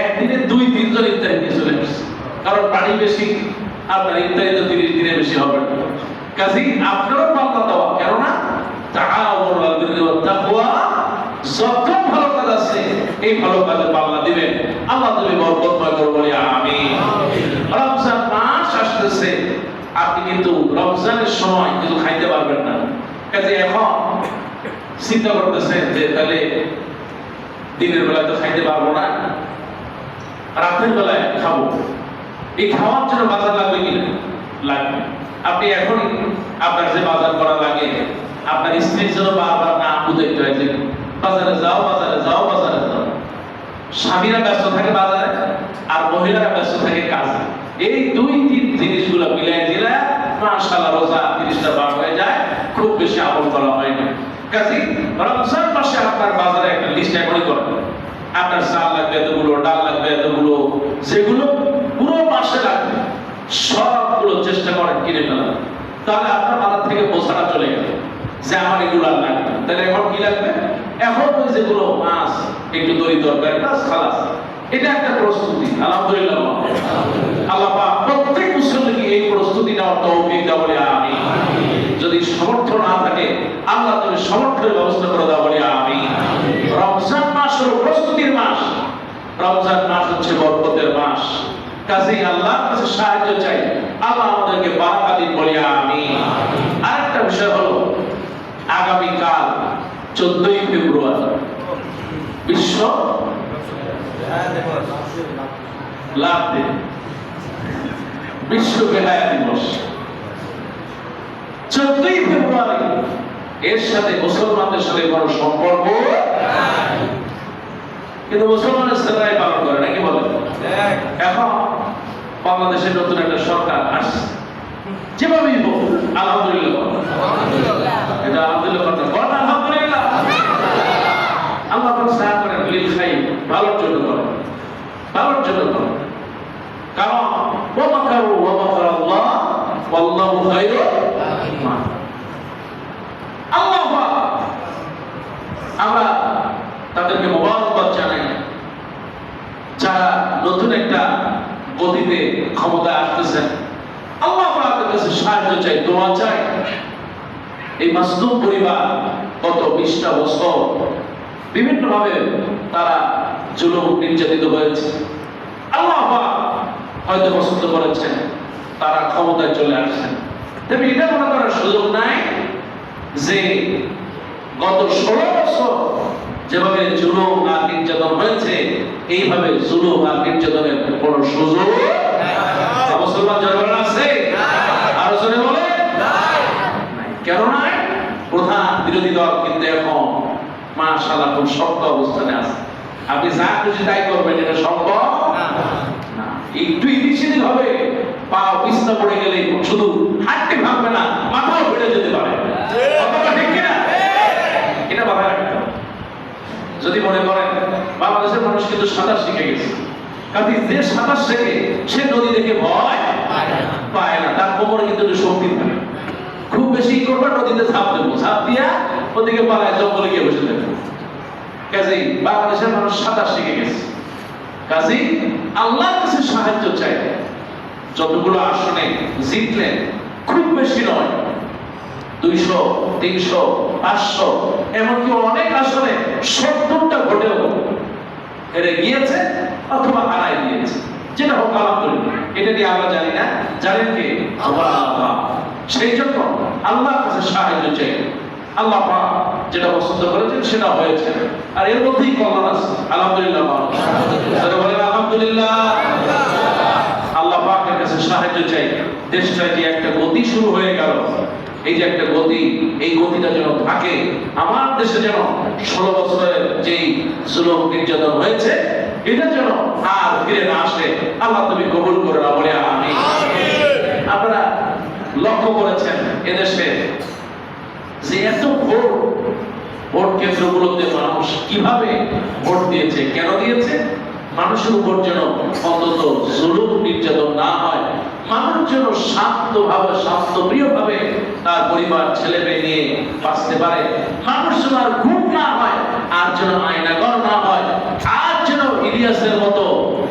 একদিনে 2-3 জন ইফতারি নিয়ে চলে আসছে, কারণ বাড়ি বেশি, আপনার ইফতারি তো 30 দিনে বেশি হবে না। কাজেই আপনারও পাল্লা দেওয়া, কেননা তাআওয়ানু আলাল বিররি ওয়াত তাকওয়া, যত ভালো কাজ আছে এই ভালো কাজে পাল্লা দিবেন। আল্লাহ তুমি বরকতময় করো, বলি আমিন। রমজান মাস আসতেছে, আপনি কিন্তু রমজানের সময় কিছু খাইতে পারবেন না। কাজে এখন চিন্তা করতেছেন যে তাহলে দিনের বেলায় তো খাইতে পারবো না, রাতের বেলায় খাবো। এই খাওয়ার জন্য বাজার লাগবে কিনা? লাগবে। আপনি এখন আপনার যে বাজার করা লাগে, আপনার স্ত্রীর জন্য বারবার না বুঝাইতে হয় যে বাজারে যাও, বাজারে যাও, বাজারে যাও। স্বামীরা ব্যস্ত থাকে বাজারে, আর মহিলারা ব্যস্ত থাকে কাজে। এই 2-3 জিনিসগুলো মিলাই দিলে মাশাআল্লাহ রোজা 30টা বার হয়ে যায়, খুব বেশি আমল করা হয় না। কাজে রমজান মাসে আপনার বাজারে একটা লিস্ট এখনই করেন। আপনার চাল লাগবে এতগুলো, ডাল লাগবে এতগুলো, যেগুলো পুরো মাসে লাগবে সবগুলো চেষ্টা করেন কিনে ফেলা। তাহলে আপনার মাথা থেকে বোঝাটা চলে গেল যে আমার এগুলো আর লাগবে। তাহলে এখন কি লাগবে? এখন ওই যেগুলো মাছ, একটু দই তরকারি, বাস খালাস। এটা একটা প্রস্তুতি। আলহামদুলিল্লাহ, আল্লাহ পাক প্রত্যেক মুসলিমকে এই প্রস্তুতি নেওয়ার তৌফিক দাও, বলি আমিন। যদি সামর্থ্য না থাকে আল্লাহ তুমি সামর্থ্যের ব্যবস্থা করে দাও, বলি আমিন। রমজান মাস হলো প্রস্তুতির মাস, রমজান মাস হচ্ছে বরকতের মাস। কাজেই আল্লাহর কাছে সাহায্য চাই, আল্লাহ আমাদেরকে বারাকা দিন, বলি আমিন। আরেকটা বিষয় হলো আগামী কাল 14ই ফেব্রুয়ারি বিশ্ব লাভ দিন, বিশ্ব বেহায়া দিবস। 14ই ফেব্রুয়ারি এর সাথে মুসলমানদের সাথে কোনো সম্পর্ক, কিন্তু মুসলমানের ছেলেরাই পালন করে নাকি বলেন? এখন বাংলাদেশের নতুন একটা সরকার আসছে, যেভাবেই হোক আলহামদুলিল্লাহ, এটা আলহামদুলিল্লাহ, আলহামদুলিল্লাহ। আল্লাহ পাক সাহায্য করেন, লিল খাইর, ভালোর জন্য করেন, ভালোর জন্য করেন। কারণ ওয়া মাকারু ওয়া মাকারাল্লাহ ওয়াল্লাহু খায়রুল মাকিরিন। আল্লাহ পাক আমরা তাদেরকে মোবারকবাদ জানাই যারা নতুন একটা গতিতে ক্ষমতায় আসতেছেন। আল্লাহ পাকের কাছে সাহায্য চাই, দোয়া চাই। এই মাসলুম পরিবার গত 20টা বছর বিভিন্ন ভাবে তারা জুলুম নির্যাতিত হয়েছে। আল্লাহ পাক হয়তো পছন্দ করেছেন, তারা ক্ষমতায় চলে আসছেন। তবে এটা মনে করার সুযোগ নাই যে গত 16 বছর যেভাবে জুলুম আর নির্যাতন হয়েছে, এইভাবে জুলুম আর নির্যাতনের কোনো সুযোগ মুসলমান জনগণ আছে? আরো জোরে বলে কেন নাই? প্রধান বিরোধী দল কিন্তু এখন মাশাআল্লাহ খুব শক্ত অবস্থানে আছে। আপনি যা খুশি তাই করবেন, এটা সম্ভব না। একটু ইনিশিয়েটিভ হবে, পা পিছনে পড়ে গেলে শুধু হাঁটতে ভাববে না, মাথাও ফেটে যেতে পারে। কথাটা ঠিক কিনা? এটা মাথায় রাখতে হবে। যদি মনে করেন বাংলাদেশের মানুষ কিন্তু সাঁতার শিখে গেছে, কাজে যে সাঁতার শেখে সে নদী দেখে ভয় পায় না, তার কোমরে কিন্তু একটু শক্তি থাকে। খুব বেশি করবে নদীতে ঝাঁপ দেবো, ঝাঁপ দিয়া ওদিকে পালায় জঙ্গলে গিয়ে বসে থাকবে। কাজেই বাংলাদেশের মানুষ সাঁতার শিখে গেছে। কাজেই আল্লাহর কাছে সাহায্য চাই। যতগুলো আসনে জিতলেন খুব বেশি নয়, 200, 300, 500, এমনকি অনেক আসনে 70টা ভোটেও হেরে গিয়েছে অথবা হারাই দিয়েছে। যেটা হোক আলহামদুলিল্লাহ, এটা নিয়ে আমরা জানি না, জানেন কে? আল্লাহ। সেই জন্য আল্লাহর কাছে সাহায্য চাই। আল্লাহ পাক যেটা পছন্দ করেছেন সেটা হয়েছে, আর এর মধ্যেই কল্যাণ আছে। আলহামদুলিল্লাহ, বলেন আলহামদুলিল্লাহ। আল্লাহ পাকের কাছে সাহায্য চাই। দেশটা যে একটা গতি শুরু হয়ে গেল, এই যে একটা গতি, এই গতিটা যেন থাকে আমার দেশে, যেন 16 বছরের যেই জুলুম নির্যাতন হয়েছে এটা যেন আর ফিরে না আসে। আল্লাহ তুমি কবুল করে নাও, বলে আমিন। আপনারা লক্ষ্য করেছেন এদেশে যে এত ভোট কেন্দ্রগুলোতে মানুষ কিভাবে ভোট দিয়েছে, কেন দিয়েছে? মানুষের উপর যেন অন্তত জুলুম নির্যাতন না হয়, মানুষ যেন শান্তপ্রিয়ভাবে তার পরিবার ছেলে মেয়ে নিয়ে বাঁচতে পারে, মানুষ যেন আর ঘুম না হয়, আর যেন আয়নাগর না হয়, আর যেন ইলিয়াসের মতো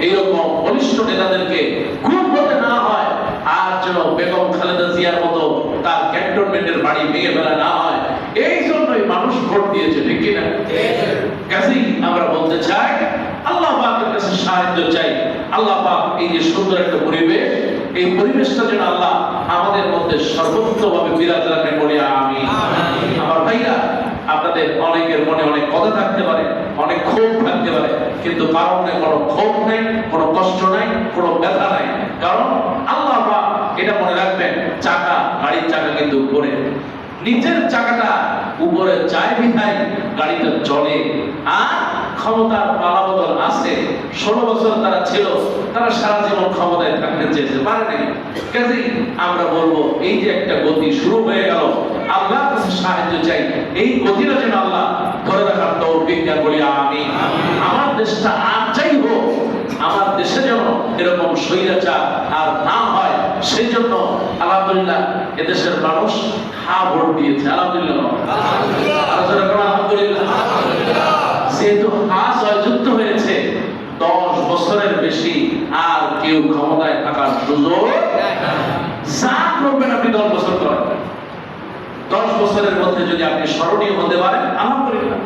এইরকম বলিষ্ঠ নেতাদেরকে ঘুম হতে না হয়, আর যেন বেগম খালেদা জিয়ার মতো তার ক্যান্টনমেন্টের বাড়ি ভেঙে ফেলা না হয়। এই জন্যই মানুষ ভোট দিয়েছে, ঠিক কিনা? কাজেই আমরা বলতে চাই, আল্লাহ পাকের কাছে সাহায্য চাই। আল্লাহ পাক এই যে সুন্দর একটা পরিবেশ, এই পরিবেশটা যেন আল্লাহ আমাদের মধ্যে সর্বোত্তমভাবে বিরাজ রাখেন, বলি আমিন। আমার ভাইরা, আপনাদের অনেকের মনে অনেক কথা থাকতে পারে, অনেক ক্ষোভ থাকতে পারে, কিন্তু কারণ নেই, কোনো ক্ষোভ নাই, কোনো কষ্ট নাই, কোনো ব্যথা নাই। কারণ আল্লাহ পাক এটা মনে রাখবেন, চাকা, গাড়ির চাকা কিন্তু উপরে, নিচের চাকাটা উপরে যায় বিধায় গাড়িটা চলে। আর ক্ষমতার পালাবদল আছে। 16 বছর তারা ছিল, তারা সারা জীবন ক্ষমতায় থাকতে চেয়েছে, পারে নাই। কাজেই আমরা বলবো, এই যে একটা গতি শুরু হয়ে গেল, আল্লাহর কাছে সাহায্য চাই, এই গতিটা যেন আল্লাহ ধরে রাখার তৌফিক দেন, বলি আমিন। আমার দেশটা আর যাই হোক, আমার দেশে যেন এরকম স্বৈরাচার আর না হয়, সেই জন্য আলহামদুলিল্লাহ এদেশের মানুষ ভোট দিয়েছে। আলহামদুলিল্লাহ, আলহামদুলিল্লাহ। যেহেতু জয়যুক্ত হয়েছে, 10 বছরের বেশি আর কেউ ক্ষমতায় থাকার সুযোগ যা করবেন আপনি 10 বছর করেন। 10 বছরের মধ্যে যদি আপনি স্মরণীয় হতে পারেন, আলহামদুলিল্লাহ।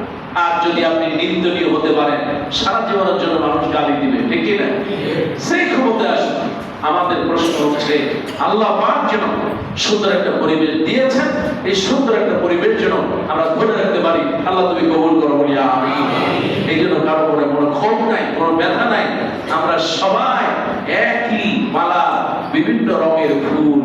আর যদি আপনি নিন্দনীয় হতে পারেন, সারা জীবনের জন্য মানুষ গালি দিবে, ঠিক কি না? সেই ক্ষমতায় আসবে। আমাদের প্রশ্ন হচ্ছে, আল্লাহ পাক যেন সুন্দর একটা পরিবেশ দিয়েছেন, এই সুন্দর একটা পরিবেশ যেন আমরা ধরে রাখতে পারি। আল্লাহ তুমি কবুল করো, বলি আমিন। এই জন্য কারো মনে কোনো ক্ষোভ নাই, কোনো ব্যথা নাই। আমরা সবাই একই মালা, বিভিন্ন রঙের ফুল।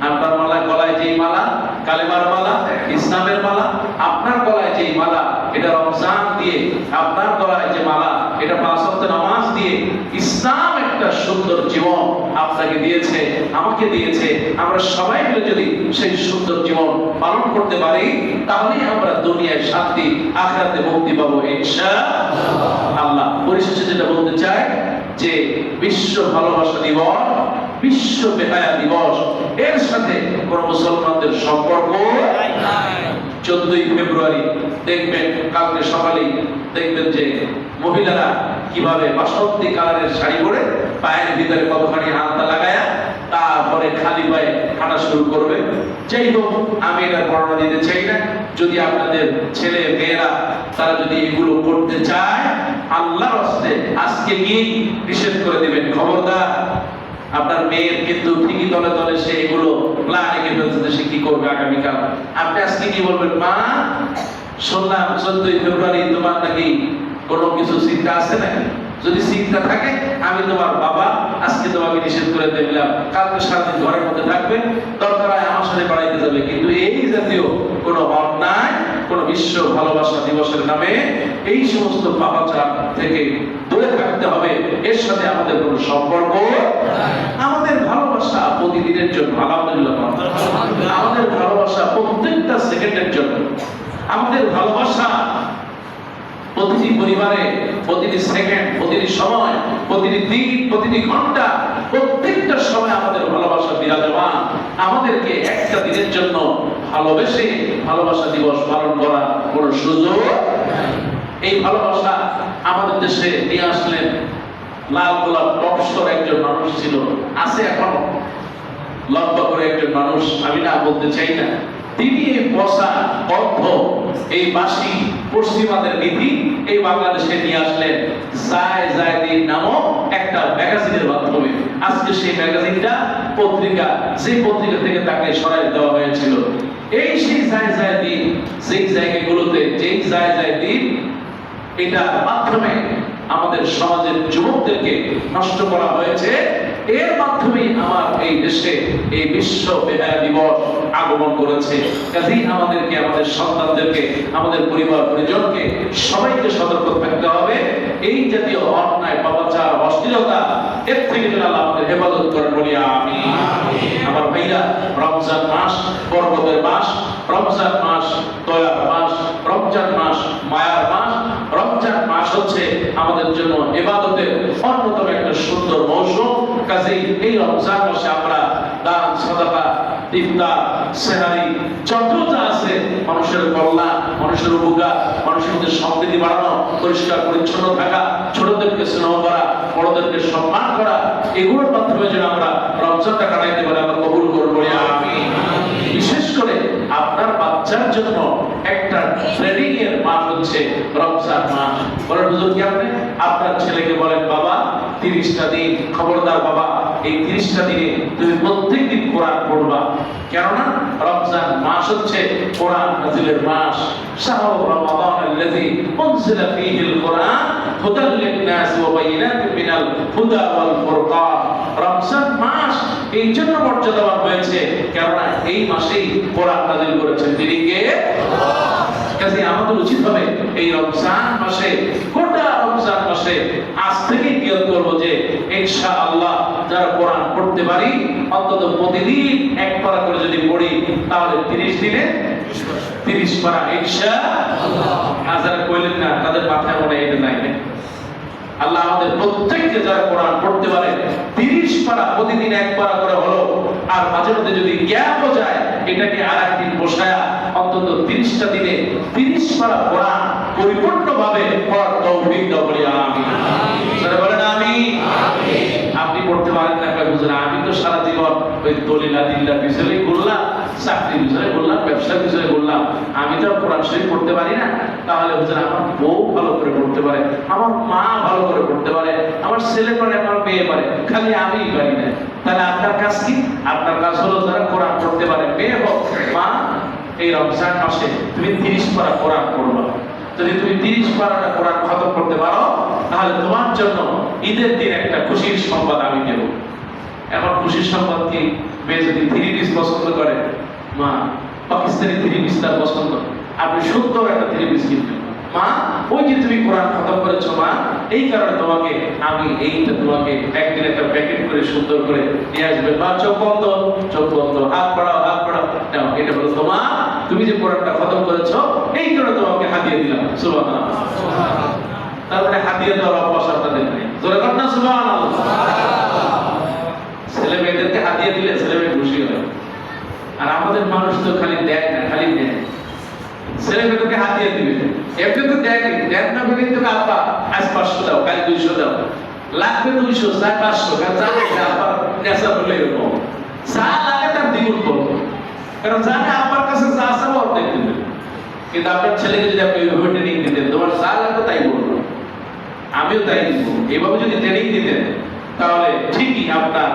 আপনার মালা, গলায় যেই মালা, কালেমার মালা, ইসলামের মালা। আপনার গলায় যেই মালা, এটা রমজান দিয়ে। আপনার গলায় যে মালা, এটা 5 ওয়াক্ত নামাজ দিয়ে। ইসলাম একটা সুন্দর জীবন আপনাকে দিয়েছে, আমাকে দিয়েছে। আমরা সবাই মিলে যদি সেই সুন্দর জীবন পালন করতে পারি, তাহলেই আমরা দুনিয়ায় শান্তি, আখিরাতে মুক্তি পাবো ইনশাআল্লাহ। পরিশেষে যেটা বলতে চাই যে বিশ্ব ভালোবাসা দিবস, বিশ্ব বেহায়া দিবস, এর সাথে কোন মুসলমানদের সম্পর্ক নাই। 14ই ফেব্রুয়ারি দেখবেন, কালকে সকালেই দেখবেন যে মহিলারা কিভাবে বাসন্তী কালারের শাড়ি পরে পায়ের ভিতরে কতখানি আলতা লাগায়া তারপরে খালি পায়ে হাঁটা শুরু করবে। যাই হোক, আমি এটা বর্ণনা দিতে চাই না। যদি আপনাদের ছেলে মেয়েরা তারা যদি এগুলো করতে চায়, আল্লাহর রাস্তে আজকে গিয়ে নিষেধ করে দিবেন, খবরদার। আপনার মেয়ের কিন্তু ঠিকই তলে তলে সে এগুলো প্ল্যান এঁকে ফেলছে, সে কি করবে আগামীকাল। আপনি আজকে কি বলবেন, মা শুনলাম 14ই ফেব্রুয়ারি তোমার নাকি কোনো কিছু চিন্তা আছে নাকি? যদি চিন্তা থাকে, আমি তোমার বাবা, আজকে তোমাকে নিষেধ করে দিলাম, কালকে সারাদিন ঘরের মধ্যে থাকবে, দরকার হয় আমার সাথে বাড়াইতে যাবে। কিন্তু এই জাতীয় কোনো অন্যায়, কোনো বিশ্ব ভালোবাসা দিবসের নামে এই সমস্ত পাপাচার থেকে দূরে থাকতে হবে। এর সাথে আমাদের কোনো সম্পর্ক। আমাদের ভালোবাসা প্রতিদিনের জন্য, আলহামদুলিল্লাহ। আমাদের ভালোবাসা প্রত্যেকটা সেকেন্ডের জন্য। আমাদের ভালোবাসা প্রতিটি পরিবারে, প্রতিটি সেকেন্ড, প্রতিটি সময়, প্রতিটি দিন, প্রতিটি ঘন্টা, প্রত্যেকটা সময় আমাদের ভালোবাসা বিরাজমান। আমাদেরকে একটা দিনের জন্য ভালোবেসে ভালোবাসা দিবস পালন করার কোনো সুযোগ নাই। এই ভালোবাসা আমাদের দেশে নিয়ে আসলেন লাল গোলাপ টপসর একজন মানুষ ছিল, আছে এখনো, লম্বা করে একজন মানুষ, আমি না বলতে চাই না। তিনি এই বসা বদ্ধ এই বাসি পশ্চিমাদের নীতি এই বাংলাদেশে নিয়ে আসলেন জায় জায়দিন নামক একটা ম্যাগাজিনের মাধ্যমে। আজকে সেই ম্যাগাজিনটা পত্রিকা, সেই পত্রিকা থেকে তাকে সরাই দেওয়া হয়েছিল। এই সেই জায় জায়দিন, সেই জায়গাগুলোতে যেই জায় জায়দিন, এটার মাধ্যমে আমাদের সমাজের যুবকদেরকে নষ্ট করা হয়েছে। এর মাধ্যমে আমার এই দেশে এই বিশ্ব বেহায়া দিবস আগমন করেছে। কাজেই আমাদেরকে, আমাদের সন্তানদেরকে, আমাদের পরিবার পরিজনকে সবাইকে সতর্ক থাকতে হবে। এই জাতীয় অন্যায়, পাপাচার, অশ্লীলতা এর থেকে যেন আল্লাহ আমাদের হেফাজত করেন, বলি আমিন। আমার ভাইরা, রমজান মাস বরকতের মাস, রমজান মাস দয়ার মাস, রমজান মাস মায়ার মাস। রমজান মাস হচ্ছে আমাদের জন্য ইবাদতের অন্যতম একটা সুন্দর মৌসুম। কাজেই এই রমজান মাসে আমরা দান, সাদাকা, ইফতার, সেহরি যত যা আছে, মানুষের কল্যাণ, মানুষের উপকার, মানুষের মধ্যে সম্প্রীতি বাড়ানো, পরিষ্কার পরিচ্ছন্ন থাকা, ছোটদেরকে স্নেহ করা, বড়দেরকে সম্মান করা, এগুলোর মাধ্যমে যেন আমরা রমজানটা কাটাইতে পারি, আমরা কবুল করব আমিন। বিশেষ করে আপনার বাচ্চার জন্য একটা ট্রেনিং এর মাস হচ্ছে রমজান মাস। বলেন হুজুর কি আপনি আপনার ছেলেকে বলেন, বাবা 30টা দিন, খবরদার বাবা এই 30টা দিনে তুমি প্রত্যেকদিন কোরআন পড়বা। কেননা রমজান মাস হচ্ছে কোরআন নাযিলের মাস। শাহরু রমাদান আল্লাযী উনজিলা ফীহিল কোরআন হুদাল লিন-নাস ওয়া বায়িনাতিন মিনাল হুদা ওয়াল ফুরকান। রমজান মাস এই জন্য মর্যাদাবান হয়েছে কেননা এই মাসেই কোরআন নাযিল করেছেন তিনি কে? আল্লাহ। কাজে আমাদের উচিত হবে এই রমজান মাসে, গোটা রমজান মাসে আজ থেকে নিয়ত করব যে ইনশাআল্লাহ যারা কোরআন পড়তে পারি, অন্তত প্রতিদিন এক পারা করে যদি পড়ি, তাহলে 30 দিনে 30 পারা ইনশাআল্লাহ। যারা কইলেন না তাদের মাথায় মনে এটা নাই। আল্লাহ আমাদের প্রত্যেককে যারা কোরআন পড়তে পারে 30 পারা প্রতিদিন এক পারা করে হলো, আর মাঝে মধ্যে যদি গ্যাপ হয়ে যায় এটাকে আরেকদিন বসায়া অন্তত 30টা দিনে 30 পারা কোরআন পরিপূর্ণভাবে পড়ার তৌফিক দাও, বলি আমিন। যারা বলেন আমিন। আপনি পড়তে পারেন না, কয় বুঝেন আমি তো সারা জীবন ওই দলিলা দিল্লা পিছনে ঘুরলাম, চাকরি পিছনে ঘুরলাম, ব্যবসা পিছনে ঘুরলাম, আমি তো কোরআন শরীফ পড়তে পারি না। তাহলে বুঝেন আমার বউ ভালো করে পড়তে পারে, আমার মা ভালো করে পড়তে পারে, আমার ছেলে পারে, আমার মেয়ে পারে, খালি আমিই পারি না। তাহলে আপনার কাজ কি? আপনার কাজ হলো যারা কোরআন পড়তে পারে, মেয়ে হোক মা, এই রমজান মাসে তুমি 30 পারা কোরআন পড়বা। যদি তুমি 30 পারাটা কোরআন খতম করতে পারো, তাহলে তোমার জন্য ঈদের দিন একটা খুশির সংবাদ আমি দেব। এখন খুশির সংবাদ কি? মেয়ে যদি 3 পিস পছন্দ করে, মা পাকিস্তানি 3 পিস তার পছন্দ, আপনি সুন্দর একটা 3 পিস কিনবেন। মা ওই যে তুমি কোরআন খতম করেছো মা, এই কারণে তোমাকে আমি এইটা তোমাকে একদিন একটা প্যাকেট করে সুন্দর করে নিয়ে আসবে। মা চোখ বন্ধ, চোখ বন্ধ, হাত বাড়াও, হাত বাড়াও, নাও এটা হলো তোমার, তুমি যে কোরআনটা খতম করেছো এই কারণে তোমাকে হাদিয়া দিলাম। সুবহানাল্লাহ। তারপরে হাদিয়া দেওয়ার অভ্যাস আপনাদের নেই, জোরে কর না সুবহানাল্লাহ। ছেলে মেয়েদেরকে হাদিয়া দিলে ছেলে মেয়ে খুশি হয়, আর আমাদের মানুষ তো খালি দেয় না, খালি নেয়। ছেলে মেয়েদেরকে হাদিয়া দিবে, এমনি তো দেয়নি, দেন না বলে তো আব্বা আজ 500 দাও, কাল 200 দাও, লাগবে 200, চাই 500, কারণ জানে আব্বার নেশা হলে এরকম যা লাগে তার দ্বিগুণ করবো, কারণ জানে আব্বার কাছে যা আছে অর্ধেক দিবে। কিন্তু আপনার ছেলেকে যদি আপনি ওইভাবে ট্রেনিং দিতেন, তোমার যা লাগবে তাই বলবো, আমিও তাই দিব, এইভাবে যদি ট্রেনিং দিতেন তাহলে ঠিকই আপনার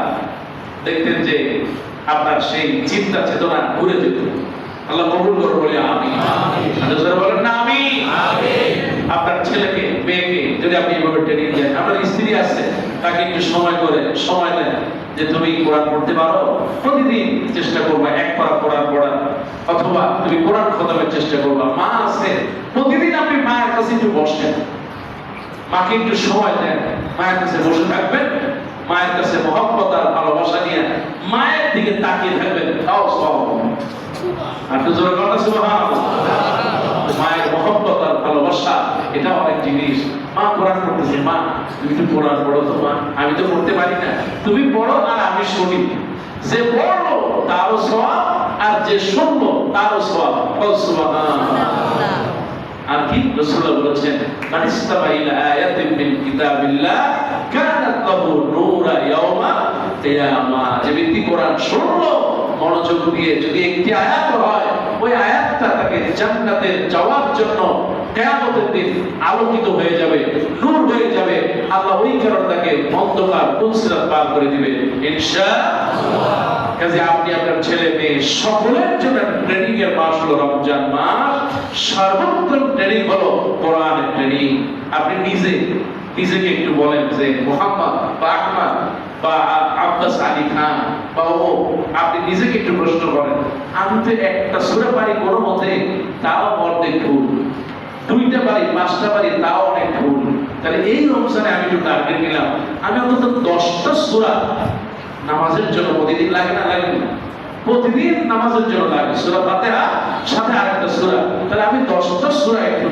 দেখতেন যে আপনার সেই চিন্তা চেতনা ঘুরে যেত। আল্লাহ কবুল করুন, বলি আমিন। আপনারা বলেন না আমিন। আপনার ছেলেকে মেয়েকে যদি আপনি এইভাবে ট্রেনিং দেন, আপনার স্ত্রী আছে তাকে একটু সময় দেন যে তুমি কোরআন পড়তে পারো, প্রতিদিন চেষ্টা করবা এক পারা কোরআন পড়ার, অথবা তুমি কোরআন খতমের চেষ্টা করবা। মা আছে, প্রতিদিন আপনি মায়ের কাছে একটু বসেন, মাকে একটু সময় দেন, মায়ের কাছে বসে থাকবেন, মায়ের কাছে মহব্বত আর ভালোবাসা নিয়ে মায়ের দিকে তাকিয়ে থাকবেন, তাও সব আপনি জোরে কথা সুবহানাল্লাহ। মায়ের মহব্বত আর ভালোবাসা এটা অনেক জিনিস। মা কোরআন পড়তেছে, মা তুমি একটু কোরআন পড়ো তো মা, আমি তো পড়তে পারি না, তুমি পড়ো আর আমি শুনি। যে পড়লো তারও সওয়াব, আর যে শুনলো তারও সওয়াব। সুবহানাল্লাহ। আর কি রাসূলুল্লাহ বলেছেন, মান ইসতামা ইলা আয়াতিন মিন কিতাবিল্লাহ কানাত লাহু নূরা ইয়াওমা কিয়ামা। যে ব্যক্তি কোরআন শুনলো মনোযোগ দিয়ে, যদি একটি আয়াত হয় ওই আয়াতটা তাকে জান্নাতে যাওয়ার জন্য কিয়ামতের দিন আলোকিত হয়ে যাবে, নূর হয়ে যাবে। আল্লাহ ওই কারণে তাকে অন্ধকার পুলসিরাত পার করে দিবে ইনশাআল্লাহ। কাজে আপনি আপনার ছেলে মেয়ে সকলের জন্য ট্রেনিং এর মাস হলো রমজান মাস। সর্বোত্তম ট্রেনিং হলো কোরআনের ট্রেনিং। আপনি নিজেকে একটু বলেন যে মোহাম্মদ বা আহমদ বা আব্বাস আলী খান বা ও, আপনি নিজেকে একটু প্রশ্ন করেন, আমি তো একটা সূরা পারি কোনো মতে, তাও অর্ধেক ভুল, দুইটা পারি, পাঁচটা পারি, তাও অনেক ভুল। তাহলে এই রমজানে আমি একটু টার্গেট নিলাম, আমি অন্তত 10টা সূরা নামাজের জন্য প্রতিদিন লাগে না, লাগে না? প্রতিদিন নামাজের জন্য লাগে সূরা ফাতিহা সাথে আরেকটা সূরা। তাহলে আমি 10টা সূরা একটু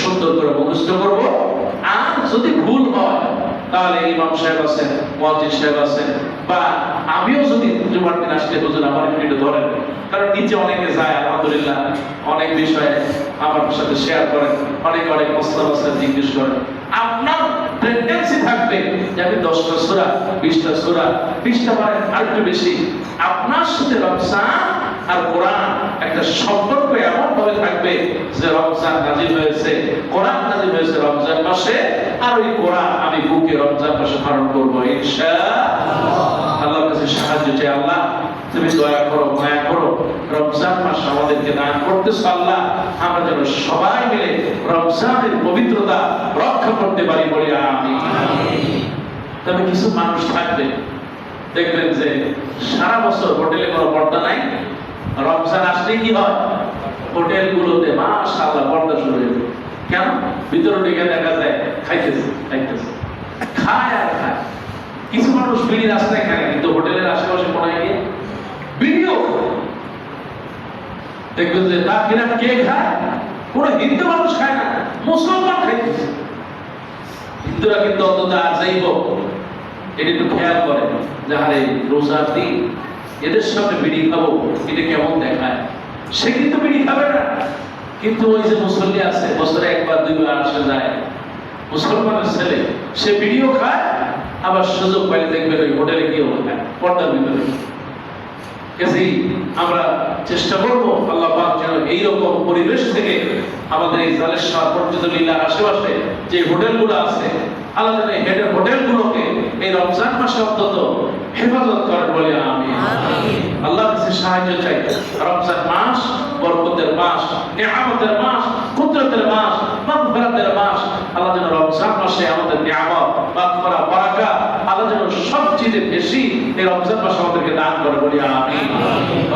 সুন্দর করে মুখস্থ করব। আর যদি ভুল হয় তাহলে ইমাম সাহেব আছেন, মুয়াজ্জিন সাহেব আছেন, বা আমিও যদি জুমার দিন আসলে হুজুর আমার একটু ধরেন, কারণ নিচে অনেকে যায় আলহামদুলিল্লাহ, অনেক বিষয়ে আমার সাথে শেয়ার করেন, অনেক অনেক প্রস্তাব জিজ্ঞেস করেন। আপনার টেন্ডেন্সি থাকবে যে আমি 10টা সূরা, 20টা সূরা, 20টা পারেন আর একটু বেশি। আপনার সাথে রমজান আর কোরআন একটা সম্পর্ক এমন ভাবে থাকবে যে রমজান নাজিল হয়েছে, কোরআন নাজিল হয়েছে রমজান মাসে, আর ওই কোরআন আমি বুকে রমজান মাসে ধারণ করবো ইনশাআল্লাহ। আল্লাহর কাছে সাহায্য চাই, আল্লাহ তুমি দয়া করো, মায়া করো, রমজান মাস আমাদেরকে দান করতেছো আল্লাহ, আমরা যেন সবাই মিলে রমজানের পবিত্রতা রক্ষা করতে পারি বলি আমিন। তবে কিছু মানুষ থাকবে, দেখবেন যে সারা বছর হোটেলে কোনো পর্দা নাই, রমজান আসলে কি হয়, হোটেলগুলোতে মাশাআল্লাহ পর্দা শুরু হয়ে যায়। কেন? ভিতরে ঢুকে দেখা যায় খাইতেছে খাইতেছে, খায় আর খায়। কিছু মানুষ বিড়ি রাস্তায় খায়, কিন্তু হোটেলের আশেপাশে কোনায় গিয়ে বিড়িও দেখবেন যে তা কিনা কে খায়? কোন হিন্দু মানুষ খায় না, মুসলমান খাইতেছে। হিন্দুরা কিন্তু অন্তত আর যাইব এটা একটু খেয়াল করে যে আরে রোজার দিন এদের সামনে বিড়ি খাবো, এটা কেমন দেখায়। সে কিন্তু বিড়ি খাবে না, কিন্তু ওই যে মুসল্লি আছে বছরে একবার দুইবার আসে যায়, মুসলমানের ছেলে, সে বিড়িও খায়, আবার সুযোগ পাইলে দেখবেন ওই হোটেলে গিয়েও খায় পর্দার ভিতরে। আমরা চেষ্টা করবো আল্লাহ পাক যেন এইরকম পরিবেশ থেকে আমাদের এই জালেশ্বর পর্যন্ত লীলার আশেপাশে যে হোটেলগুলো আছে, আল্লাহ যেন এই হোটেলগুলোকে এই রমজান মাসে অন্তত হেফাজত করেন বলে আমিন। আল্লাহর কাছে সাহায্য চাই। রমজান মাস বরকতের মাস, নিয়ামতের মাস, কুদরতের মাস, মাগফিরাতের মাস। আল্লাহ যেন রমজান মাসে আমাদের নিয়ামত, মাগফিরাত, বারাকাত আল্লাহ যেন সবচেয়ে বেশি এই রমজান মাসে আমাদেরকে দান করে বলি আমিন।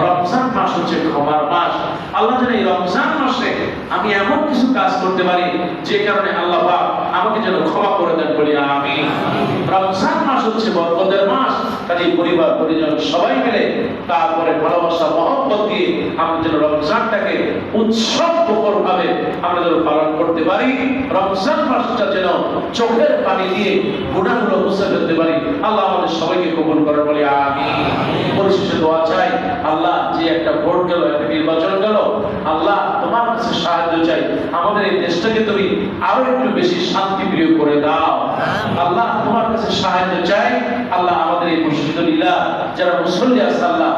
রমজান মাস হচ্ছে ক্ষমার মাস। আল্লাহ যেন এই রমজান মাসে আমি এমন কিছু কাজ করতে পারি যে কারণে আল্লাহ পাক আমাকে যেন ক্ষমা করে দেন বলি আমিন। রমজান মাস হচ্ছে বরকতের মাস, কাজে পরিবার পরিজন সবাই মিলে তারপরে ভালোবাসা মহব্বত দিয়ে আমরা যেন রমজানটাকে উৎসবমুখর ভাবে আমরা যেন পালন করতে পারি। রমজান মাসটা যেন চোখের পানি দিয়ে গুনাহগুলো মুছে ফেলতে পারি। আল্লাহ আমাদের সবাইকে কবুল করে বলি আমিন। পরিশেষে দোয়া চাই, আল্লাহ যে একটা ভোট গেল, একটা নির্বাচন গেল, আল্লাহ তোমার কাছে সাহায্য চাই, আমাদের এই দেশটাকে তুমি আরো একটু বেশি শান্তি প্রিয় করে দাও। আল্লাহ তোমার কাছে সাহায্য চাই, আল্লাহ আমাদের এই মুর্শিদুল ইলাহ যারা মুসল্লি আছে আল্লাহ